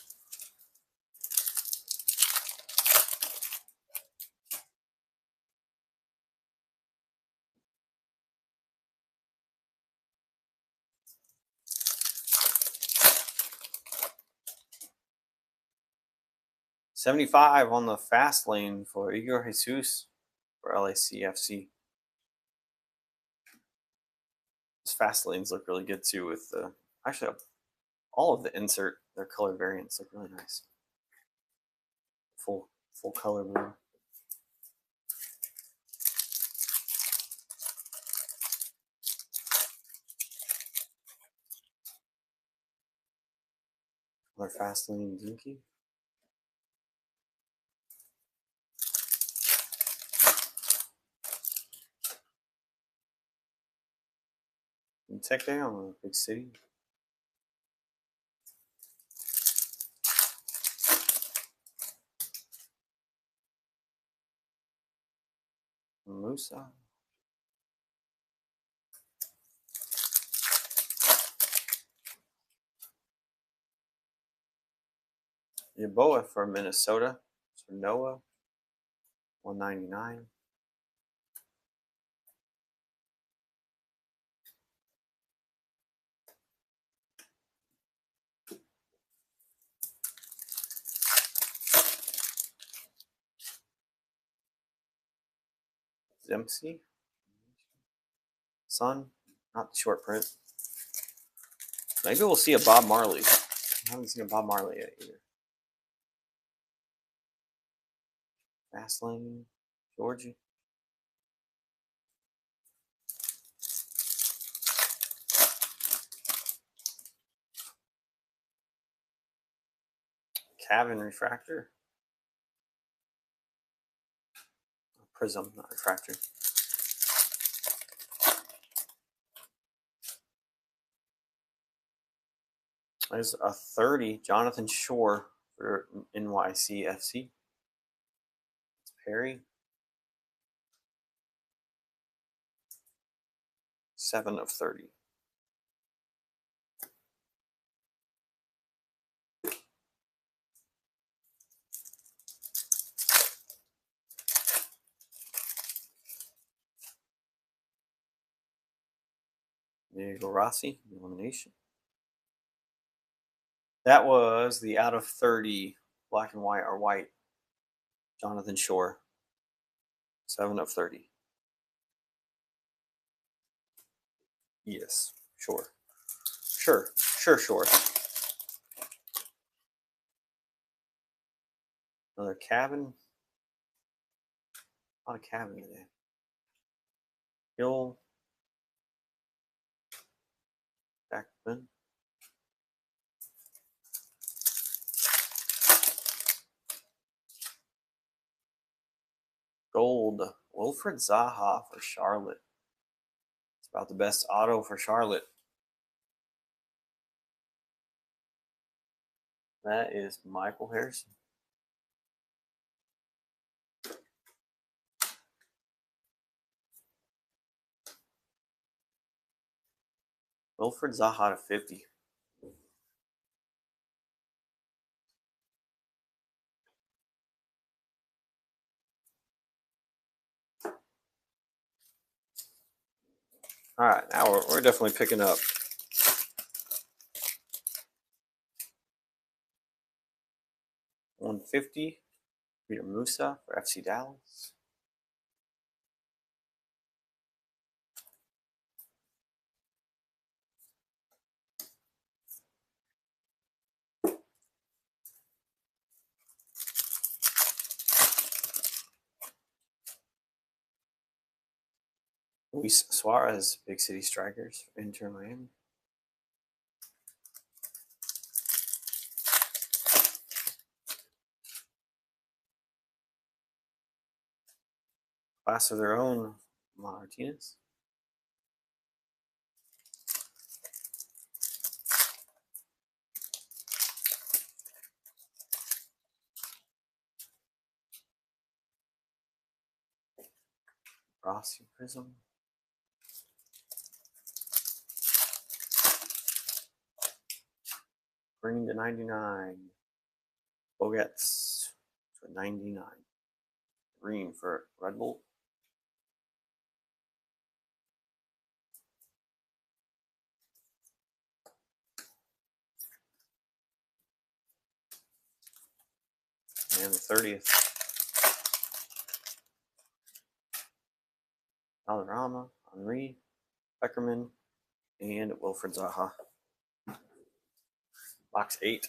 Speaker 1: $75 on the fast lane for Igor Jesus for LACFC. Those fast lanes look really good too with the actually all of the insert, their color variants look really nice. Full color blue. Another fast lane Dinky. Tech Day on the big city. Musa. Yaboa for Minnesota. So Noah, 199. Dempsey. Sun, not the short print. Maybe we'll see a Bob Marley. I haven't seen a Bob Marley yet either. Fastlane, Georgia. Cabin refractor. Prism, not refractor. There's a 30, Jonathan Shore for NYCFC. Perry. 7 of 30. Diego Rossi, elimination. That was the out of 30 black and white or white Jonathan Shore. 7 of 30. Yes, sure. Sure. Another cabin. A lot of cabin today. Hill. Backman. Gold. Wilfred Zaha for Charlotte. It's about the best auto for Charlotte. That is Michael Harrison. Wilfred Zaha to 50. All right, now we're definitely picking up. $150. Peter Musa for FC Dallas. Luis Suarez, Big City Strikers, Inter Miami. Class of their own, Martinez. Rossi Prism. Green to 99. Bogats to 99. Green for Red Bull. And the 30th. Valderrama, Henry, Beckerman, and Wilfred Zaha. Box 8.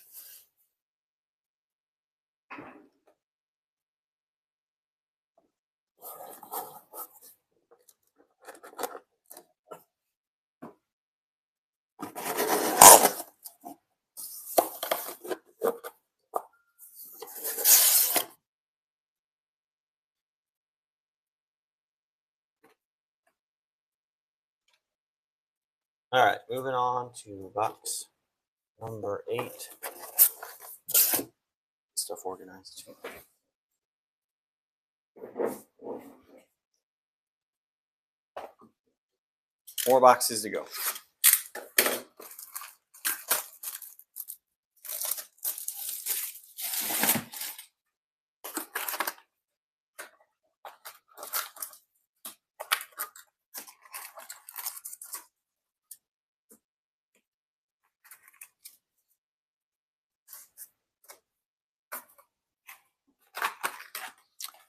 Speaker 1: All right, moving on to box number 8. Stuff organized. 4 boxes to go.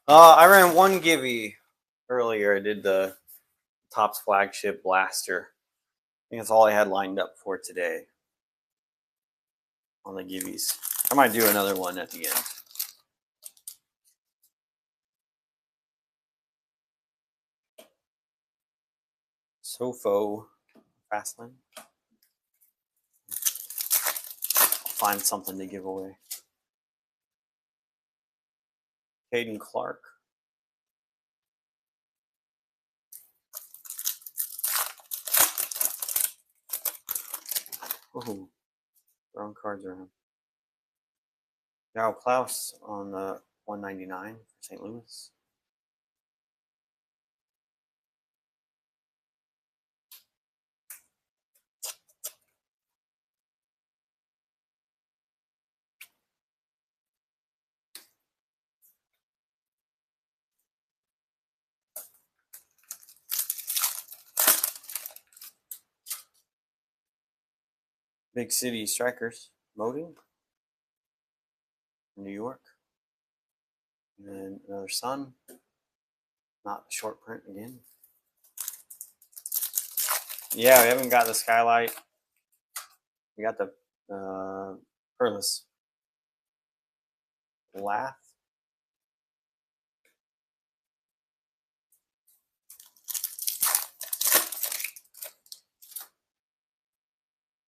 Speaker 1: I ran one Givey earlier. I did the Topps flagship blaster. I think that's all I had lined up for today on the Giveys. I might do another one at the end. Sofo Fastlane. Find something to give away. Caden Clark. Ooh, throwing cards around. Now Klaus on the 199 for St. Louis. Big City Strikers. Moding. New York. And then another Sun. Not the short print again. Yeah, we haven't got the Skylight. We got the Perlis. Lath.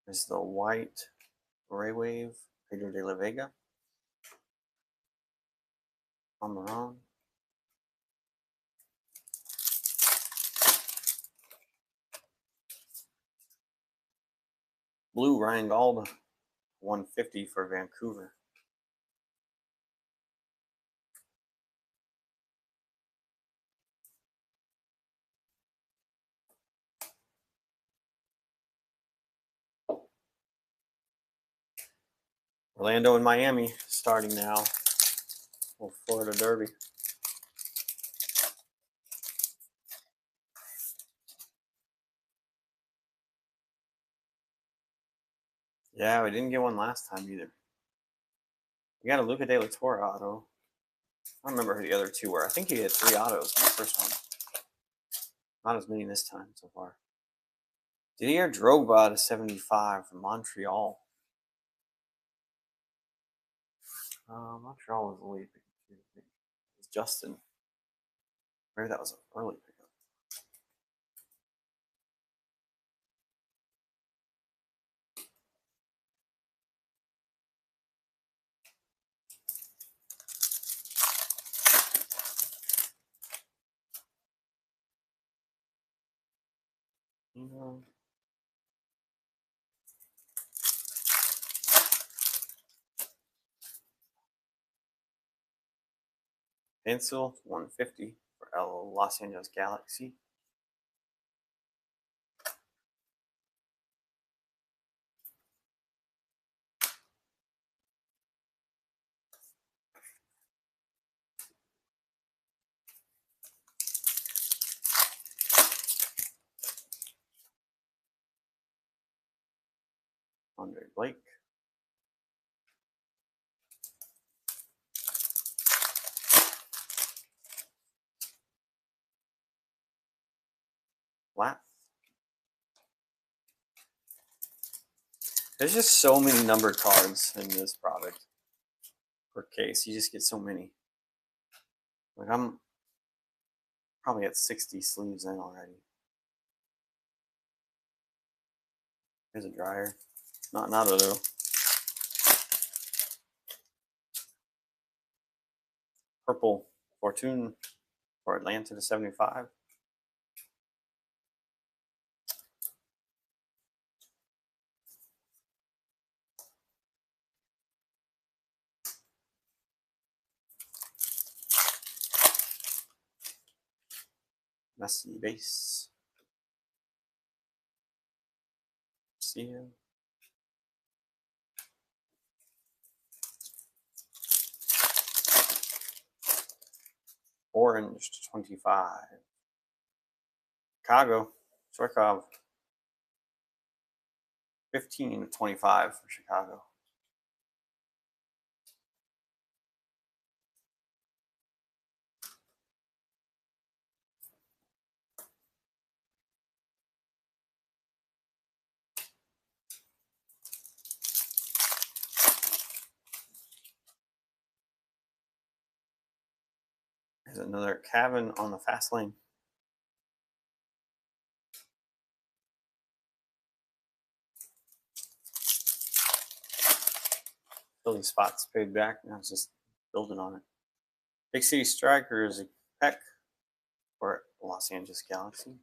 Speaker 1: There's the white Ray Wave, Pedro de la Vega. Amaron. Blue Ryan Gauld, 150 for Vancouver. Orlando and Miami starting now. Well, Florida Derby. Yeah, we didn't get one last time either. We got a Luca De La Torre auto. I don't remember who the other two were. I think he had 3 autos in the first one. Not as many this time so far. Didier Drogba to 75 from Montreal. Montreal was the late pick. It was Justin. Maybe that was an early pickup. Pencil 150 for Los Angeles Galaxy. Andre Blake. Flat. There's just so many numbered cards in this product per case. You just get so many. Like I'm probably at 60 sleeves in already. Here's a dryer. Not nada though. Purple Fortune for Atlanta to 75. Messy base. Garcia. Orange to 25. Chicago, Zhirkov. 15 to 25 for Chicago. There's another Cavan on the fast lane. Building spots paid back. Now it's just building on it. Big City Striker is a Peck for Los Angeles Galaxy.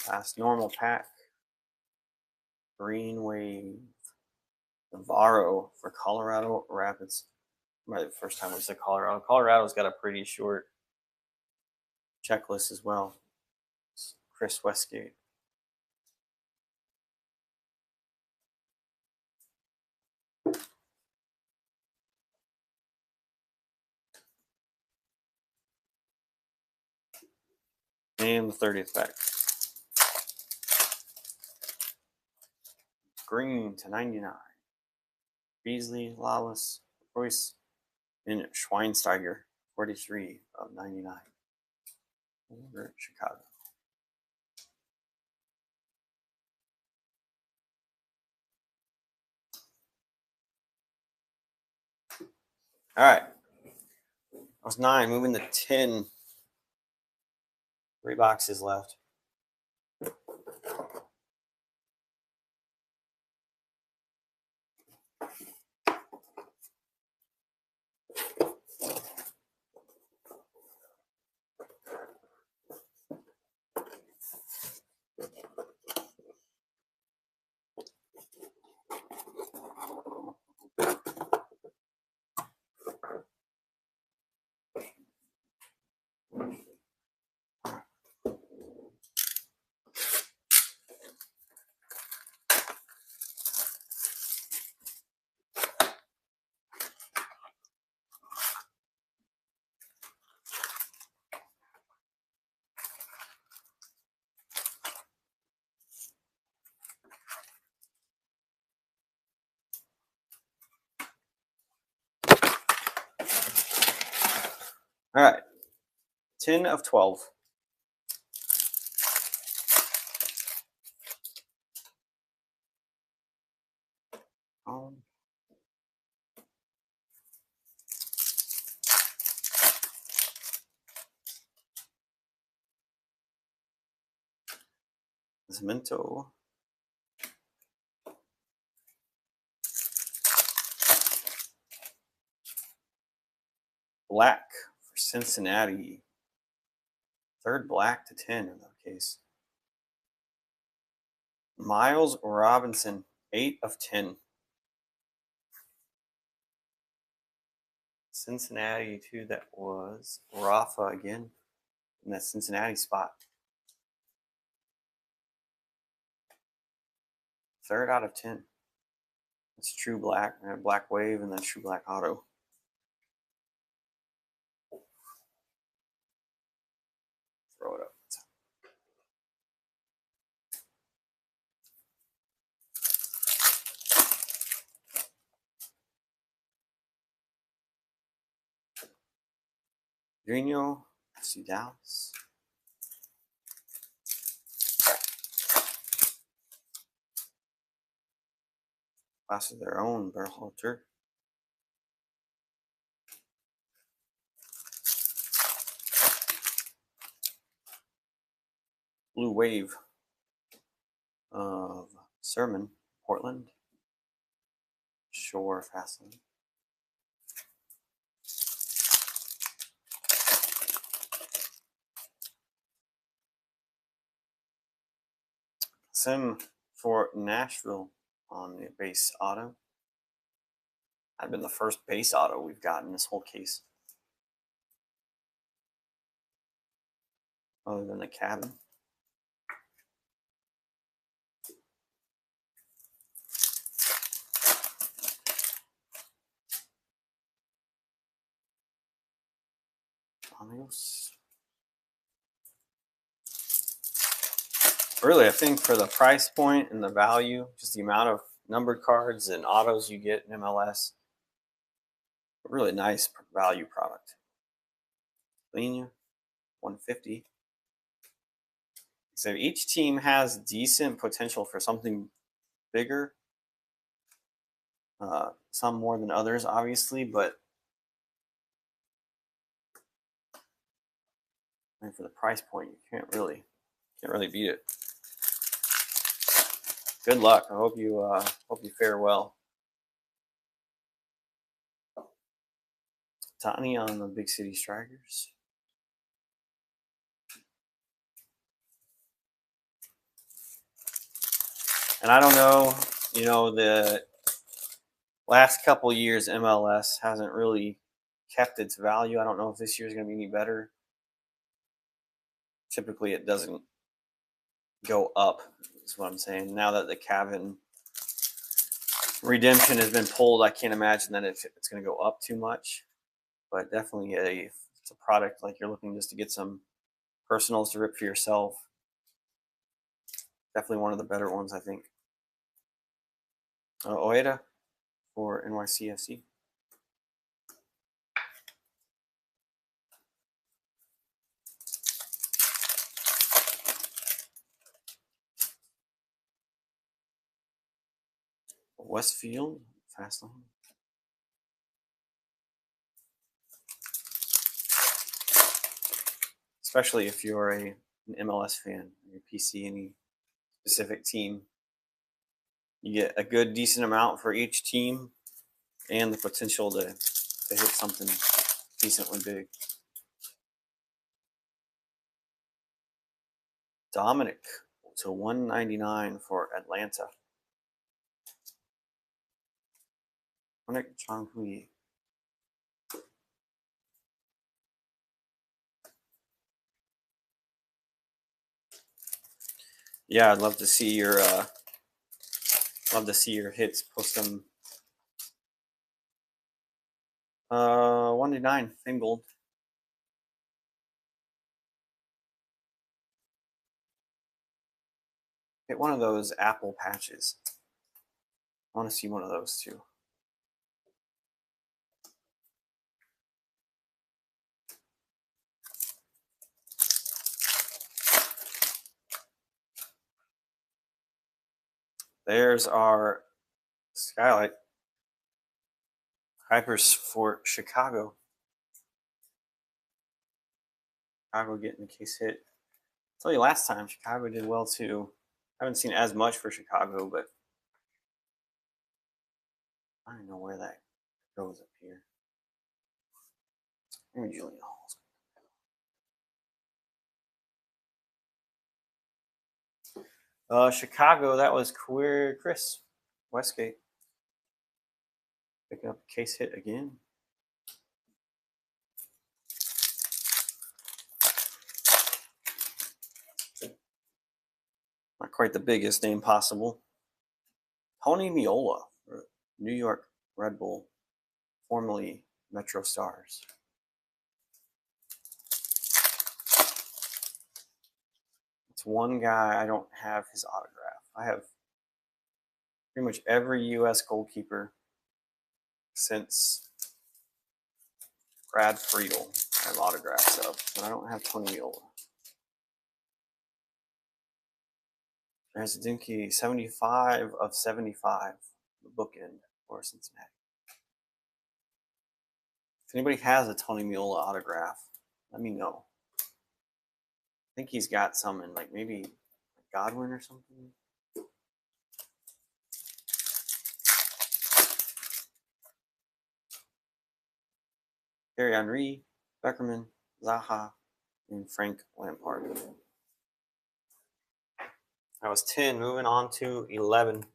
Speaker 1: Last normal pack. Green Wave. Navarro for Colorado Rapids. Probably the first time we said Colorado. Colorado's got a pretty short checklist as well. It's Chris Westgate. And the 30th pack. Green to 99. Beasley, Lawless, Royce, and Schweinsteiger, 43 of 99. Over Chicago. All right. That was 9. Moving to 10. 3 boxes left. All right. 10 of 12. Cemento. Black for Cincinnati. 3rd black to 10 in that case. Miles Robinson, 8 of 10. Cincinnati, too, that was Rafa again in that Cincinnati spot. 3rd out of 10. It's true black, black wave, and then true black auto. Throw it up. Grino, FC Dallas. Class of their own, Berhalter. Blue Wave of Sermon, Portland. Shore, Fastlane. Sim for Nashville on the base auto. I've been the first base auto we've gotten this whole case. Other than the cabin. Amigos. Really, I think for the price point and the value, just the amount of numbered cards and autos you get in MLS, a really nice value product. Linia, 150. So each team has decent potential for something bigger. Some more than others, obviously, but and for the price point, you can't really beat it. Good luck. I hope you fare well. Tani on the Big City Strikers. And I don't know, the last couple years MLS hasn't really kept its value. I don't know if this year is going to be any better. Typically, it doesn't go up, is what I'm saying. Now that the Cavan redemption has been pulled, I can't imagine that it's going to go up too much. But definitely it's a product like you're looking just to get some personals to rip for yourself. Definitely one of the better ones, I think. Oeda for NYCFC. Westfield, fast line. Especially if you're an MLS fan, your PC, any specific team. You get a good, decent amount for each team and the potential to hit something decently big. Dominic to 199 for Atlanta. Dominic Changhui. Yeah, I'd love to see your hits. Post them. 199, same gold. Hit one of those Apple patches. I want to see one of those too. There's our skylight. Hypers for Chicago. Chicago getting the case hit. I told you last time, Chicago did well too. I haven't seen as much for Chicago, but I don't know where that goes up here. Maybe Julian Hall. Chicago, that was Chris Westgate. Picking up a case hit again. Not quite the biggest name possible. Tony Miola, New York Red Bull, formerly Metro Stars. It's one guy I don't have his autograph. I have pretty much every U.S. goalkeeper since Brad Friedel. I have autographs of, but I don't have Tony Miola. There's Dinky, 75 of 75, the bookend for Cincinnati. If anybody has a Tony Miola autograph, let me know. I think he's got some in like maybe Godwin or something. Thierry Henry, Beckerman, Zaha, and Frank Lampard. That was 10. Moving on to 11.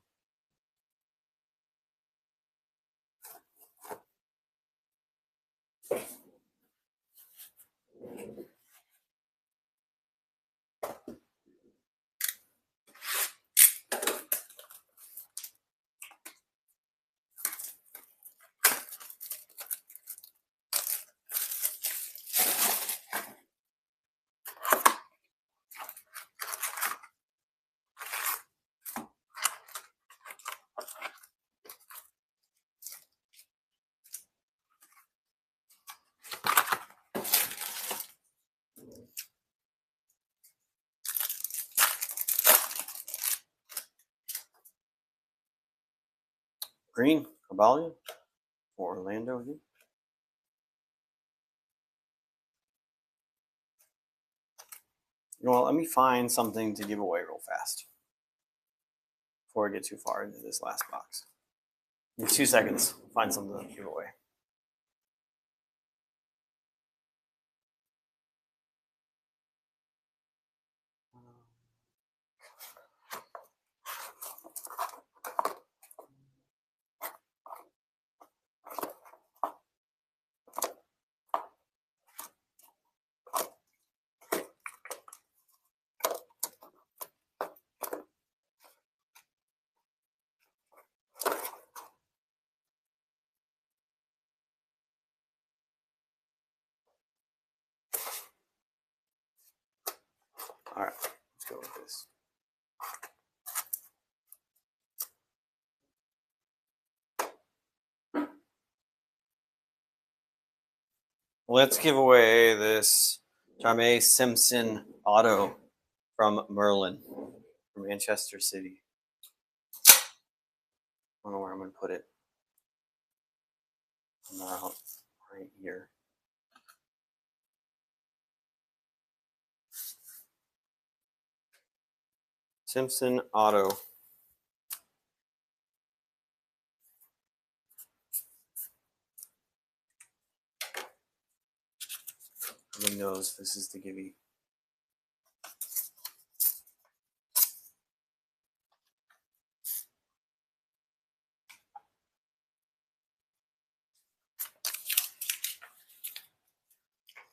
Speaker 1: Green, Caballo for Orlando again. You know what, let me find something to give away real fast before I get too far into this last box. Give me 2 seconds, find something to give away. All right, let's go with this. Let's give away this Jamie Simpson auto from Merlin from Manchester City. I don't know where I'm going to put it. About right here. Simpson auto. Everyone knows this is the givey.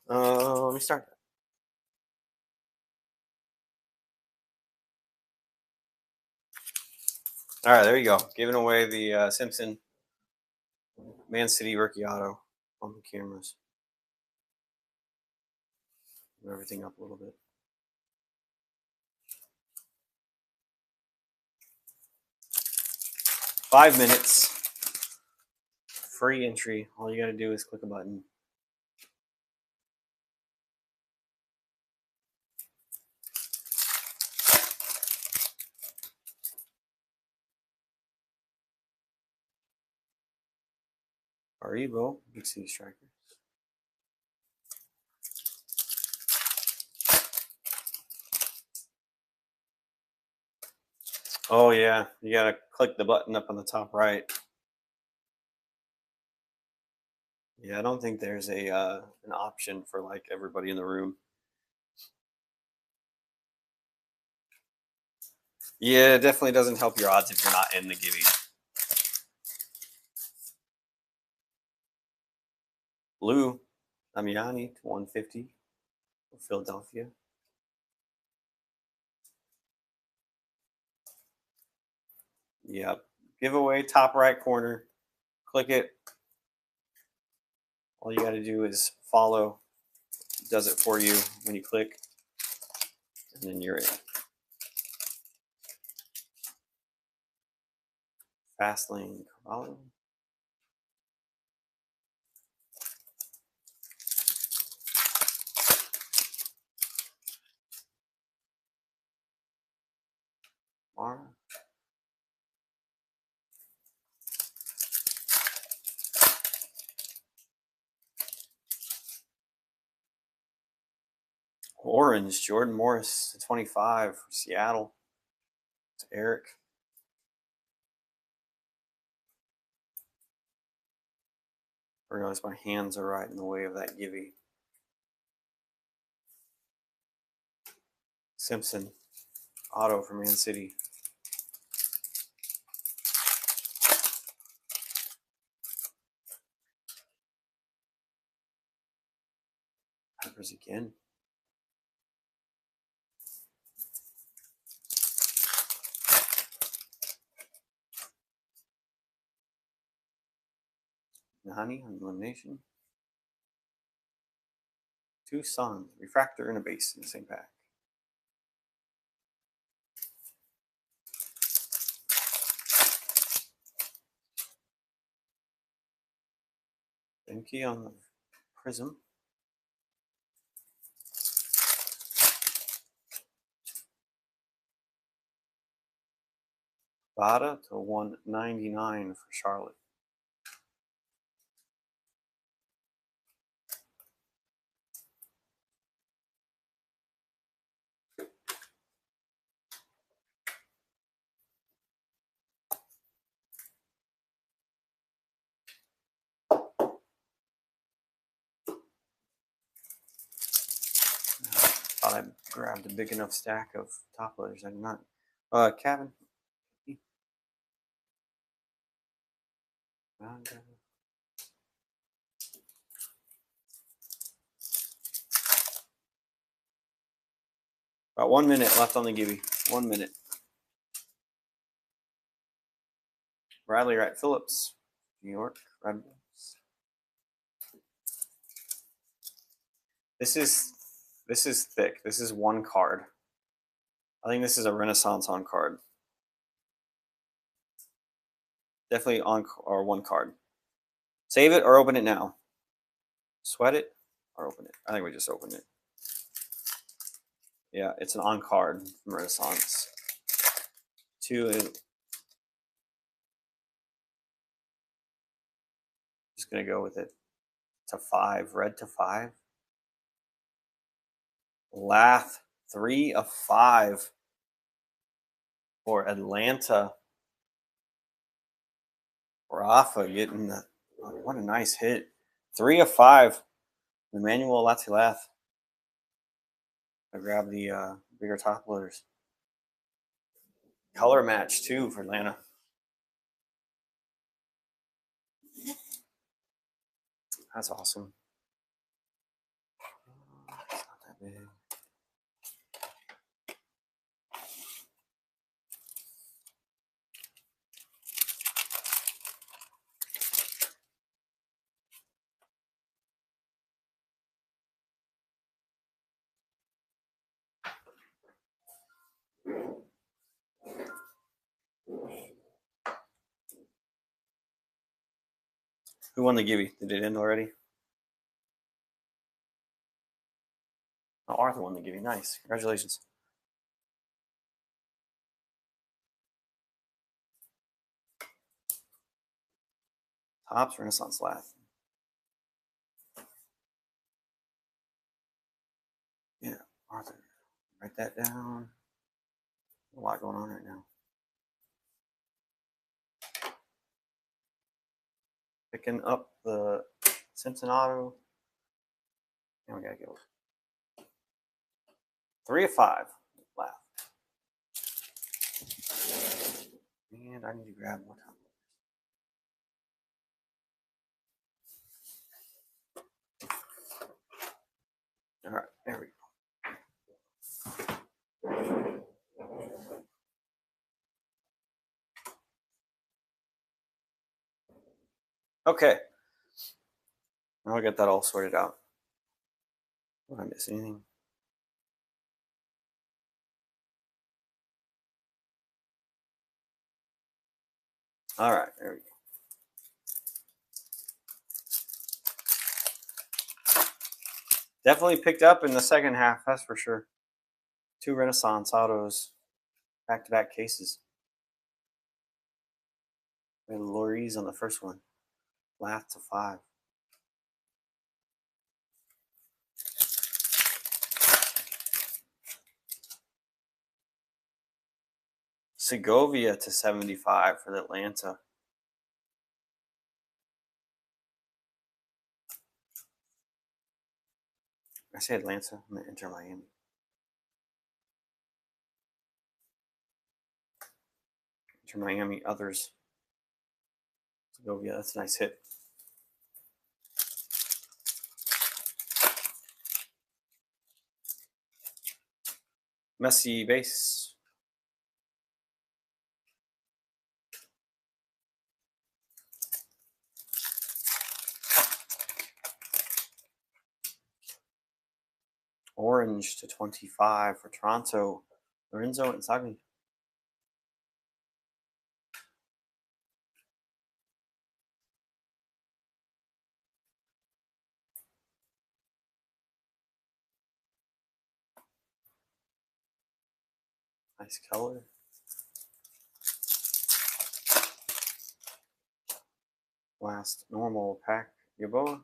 Speaker 1: Let me start. All right, there you go. Giving away the Simpson Man City rookie auto on the cameras. Move everything up a little bit. Five minutes. Free entry. All you got to do is click a button. Aribo, Big City Strikers. Oh yeah, you gotta click the button up on the top right. Yeah, I don't think there's a an option for like everybody in the room. Yeah, it definitely doesn't help your odds if you're not in the givey. Blue, Damiani to 150 for Philadelphia. Yep. Giveaway, top right corner. Click it. All you got to do is follow. It does it for you when you click. And then you're in. Fast lane, Cavallo. Mara. Orange, Jordan Morris to 25 for Seattle. It's Eric. I realize my hands are right in the way of that givey. Simpson, auto for Man City. Peppers again. Nani on elimination. Two Suns, refractor and a base in the same pack. Benke on the prism. Bada to 199 for Charlotte. Thought I grabbed a big enough stack of top loaders. I did not. Kevin. About 1 minute left on the Gibby. 1 minute. Bradley Wright Phillips, New York Red Bulls. This is thick. This is one card. I think this is a Renaissance on card. Definitely on or one card. Save it or open it now. Sweat it or open it. I think we just opened it. Yeah, it's an on card from Renaissance. 2 and just gonna go with it to 5. Red to 5. Lath 3 of 5 for Atlanta. Rafa getting the, what a nice hit. 3 of 5. Emmanuel Latilath. I grab the bigger top loaders. Color match too for Atlanta. That's awesome. It's not that big. Who won the Gibby? Did it end already? Oh, Arthur won the Gibby. Nice. Congratulations. Topps Renaissance Lath. Yeah, Arthur. Write that down. A lot going on right now. Picking up the Simpson auto. And we gotta go 3 of 5. Lath. And I need to grab more time. All right, there we go. Okay. Now I got that all sorted out. Did I miss anything? All right, there we go. Definitely picked up in the second half, that's for sure. 2 Renaissance autos, back-to-back cases. We had Lorries on the first one. Lath to 5. Segovia to 75 for the Atlanta. I say Atlanta, I'm going to enter Miami. Enter Miami, others. Segovia, that's a nice hit. Messi base. Orange to 25 for Toronto. Lorenzo Insigne. Nice color. last normal pack, Yaboa.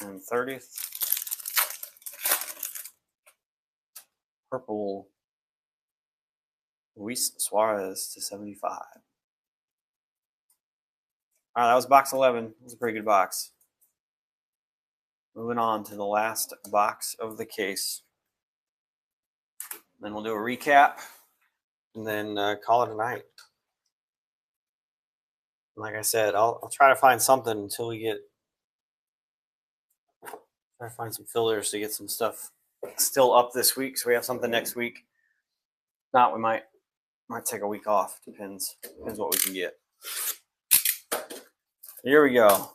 Speaker 1: And 30th, purple Luis Suarez to 75. All right, that was box 11. It was a pretty good box. Moving on to the last box of the case. Then we'll do a recap and then call it a night. Like I said, I'll try to find something until we get. Try to find some fillers to get some stuff still up this week, so we have something next week. Not, we might take a week off. Depends what we can get. Here we go.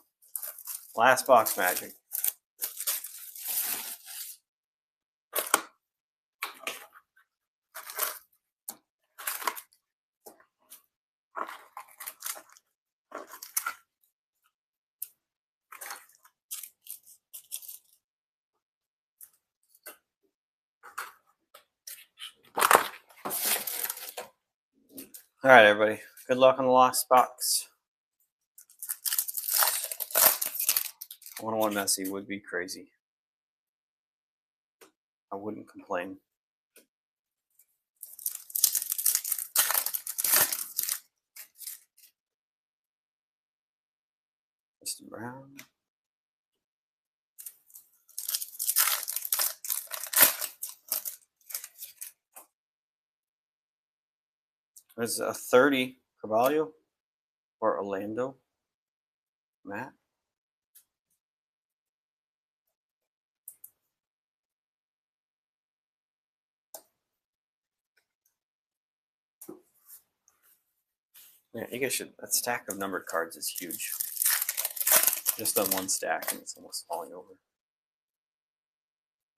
Speaker 1: Last box magic. All right, everybody. Good luck on the last box. 101 Messi would be crazy. I wouldn't complain. Mr. Brown. There's a 30 Carvalho or Orlando. Matt. Yeah, you guys should. That stack of numbered cards is huge. Just on one stack, and it's almost falling over.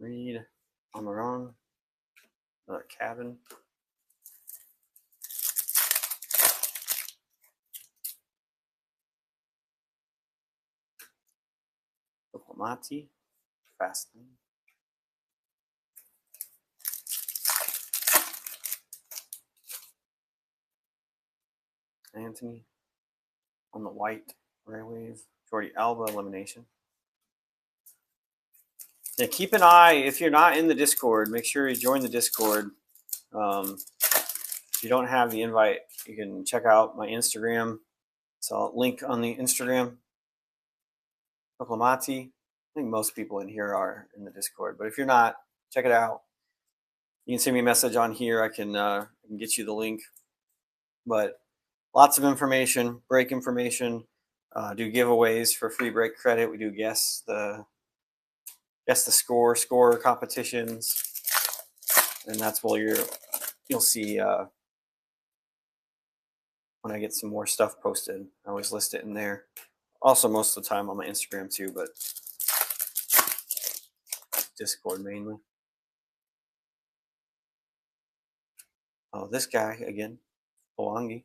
Speaker 1: Reed, Amaron, another Cabin. Diplomati, Fastlane. Anthony on the white Ray Wave. Jordi Alba elimination. Yeah, keep an eye. If you're not in the Discord, make sure you join the Discord. If you don't have the invite, you can check out my Instagram. So I'll link on the Instagram. Diplomati. I think most people in here are in the Discord, but if you're not, check it out. You can send me a message on here. I can get you the link. But lots of information, break information. Do giveaways for free break credit. We do guess the score competitions, and that's where you'll see when I get some more stuff posted. I always list it in there. Also, most of the time on my Instagram too, but Discord mainly. Oh, this guy again, Bolangi.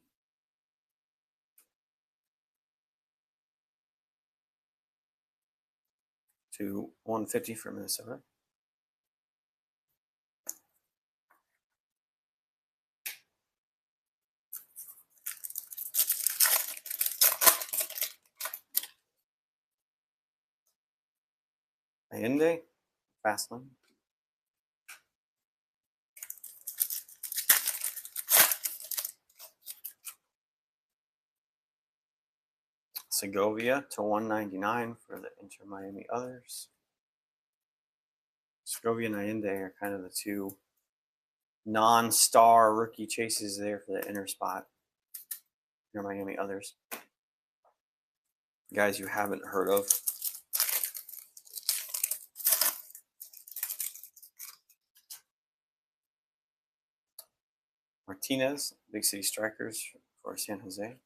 Speaker 1: To 150 for Minnesota. Allende, Fastlane. Segovia to 199 for the Inter Miami others. Segovia and Allende are kind of the two non-star rookie chases there for the inner spot. Inter Miami others. Guys you haven't heard of. Martinez, Big City Strikers for San Jose.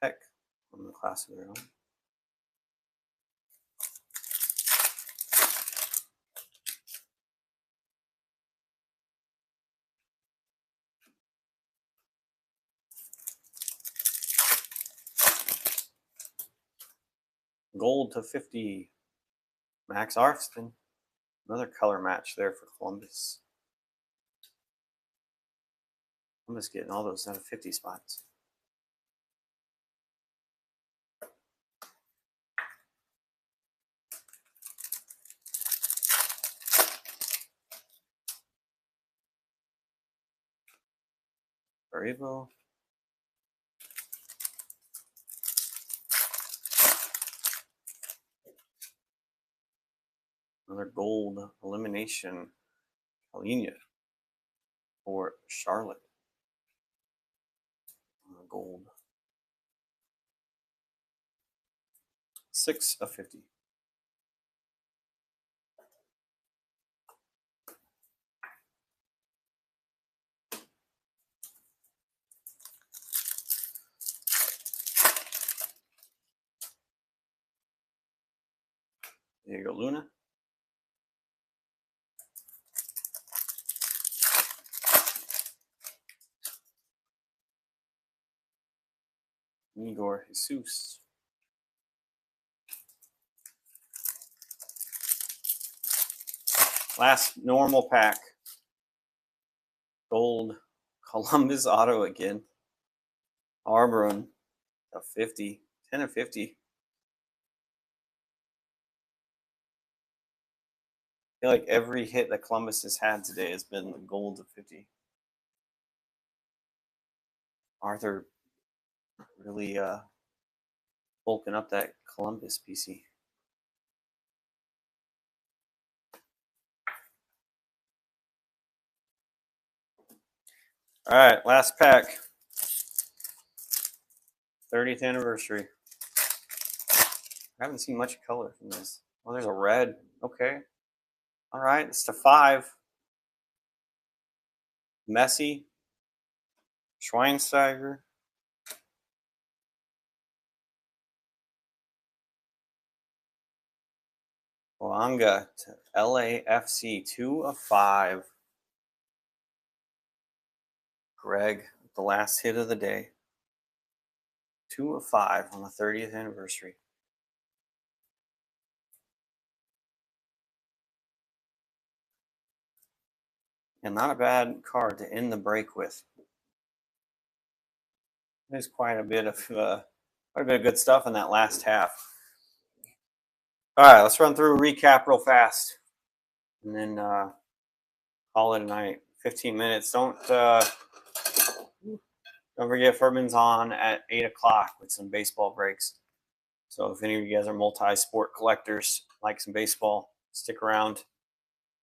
Speaker 1: Heck, from the class of their own. Gold to 50, Max Arfston. Another color match there for Columbus. Columbus getting all those out of 50 spots. Bravo. Another gold elimination. Alina for Charlotte. Gold. 6 of 50. There you go, Luna. Igor Jesus. Last normal pack. Gold Columbus auto again. Arbron of 50. 10 of 50. I feel like every hit that Columbus has had today has been the gold of 50. Arthur really bulking up that Columbus PC. All right, last pack. 30th anniversary. I haven't seen much color from this. Oh, there's a red. Okay. All right, it's to 5. Messi. Schweinsteiger. Boanga to LAFC. 2 of 5. Greg, the last hit of the day. 2 of 5 on the 30th anniversary. And not a bad card to end the break with. There's quite a bit of good stuff in that last half. All right, let's run through a recap real fast, and then call it a night. 15 minutes. Don't forget Furman's on at 8 o'clock with some baseball breaks. So if any of you guys are multi-sport collectors, like some baseball, stick around.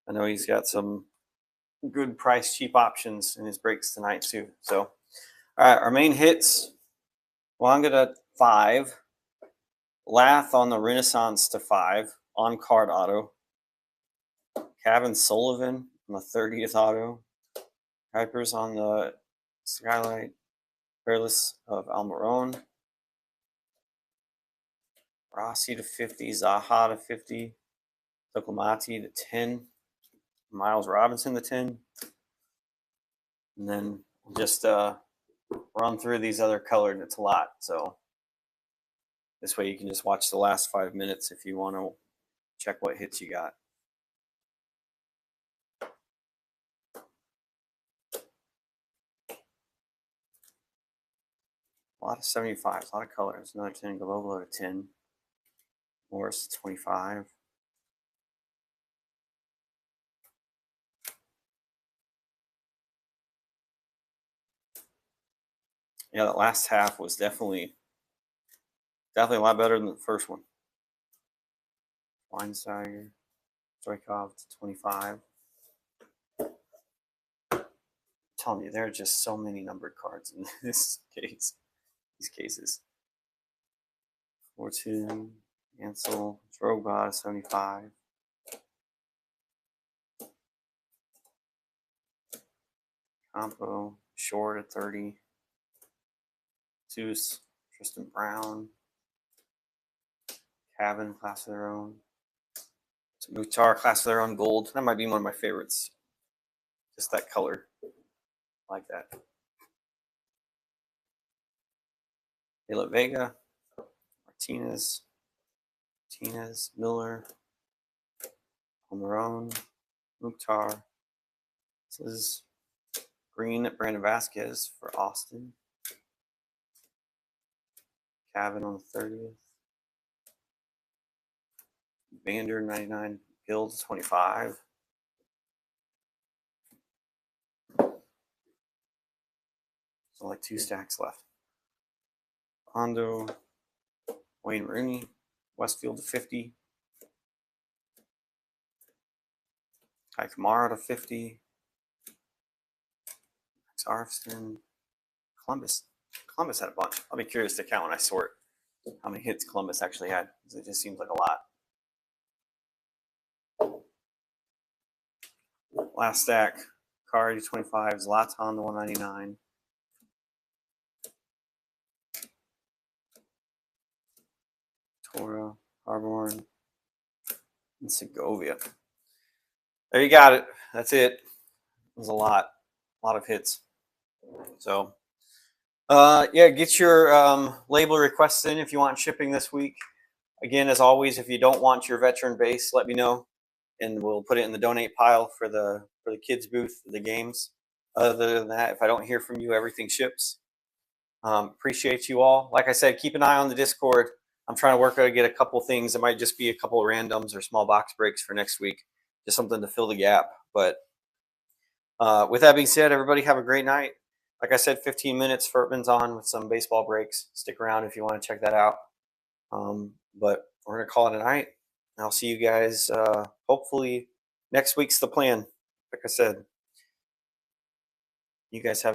Speaker 1: I know he's got some good price, cheap options in his breaks tonight too. So, all right, our main hits. Wanga to 5. Lath on the Renaissance to 5 on card auto. Kevin Sullivan on the 30th auto. Hypers on the Skylight. Fearless of Almiron. Rossi to 50. Zaha to 50. Tocomati to 10. Miles Robinson to 10. And then just run through these other colored. It's a lot. So this way you can just watch the last 5 minutes if you want to check what hits you got. A lot of 75s, a lot of colors. Another 10, Global to 10. Morris 25. Yeah, that last half was definitely a lot better than the first one. Weinsteiger, Stoikov to 25. I'm telling you, there are just so many numbered cards in this case. These cases. Fortune, Ansel, Drogba 75. Campo, Short at 30. Zeus, Tristan Brown. Cabin, class of their own. Mutar, class of their own gold. That might be one of my favorites. Just that color. I like that. De La Vega, Martinez, Miller, Marone, Mukhtar. This is green at Brandon Vasquez for Austin. Cavan on the 30th. Vander 99. Guilds 25. So like 2 stacks left. Hondo, Wayne Rooney, Westfield to 50. Kai Kamara to 50. Max Arfston. Columbus. Columbus had a bunch. I'll be curious to count when I sort how many hits Columbus actually had, because it just seems like a lot. Last stack, Kari to 25, Zlatan to 199. Tora, Harborn, and Segovia. There you got it. That's it. It was a lot of hits. So, yeah, get your label requests in if you want shipping this week. Again, as always, if you don't want your veteran base, let me know, and we'll put it in the donate pile for the kids booth, the games. Other than that, if I don't hear from you, everything ships. Appreciate you all. Like I said, keep an eye on the Discord. I'm trying to work out to get a couple things. It might just be a couple of randoms or small box breaks for next week, just something to fill the gap. But with that being said, everybody have a great night. Like I said, 15 minutes, Furtman's on with some baseball breaks. Stick around if you want to check that out. But we're going to call it a night. I'll see you guys hopefully next week's the plan. Like I said, you guys have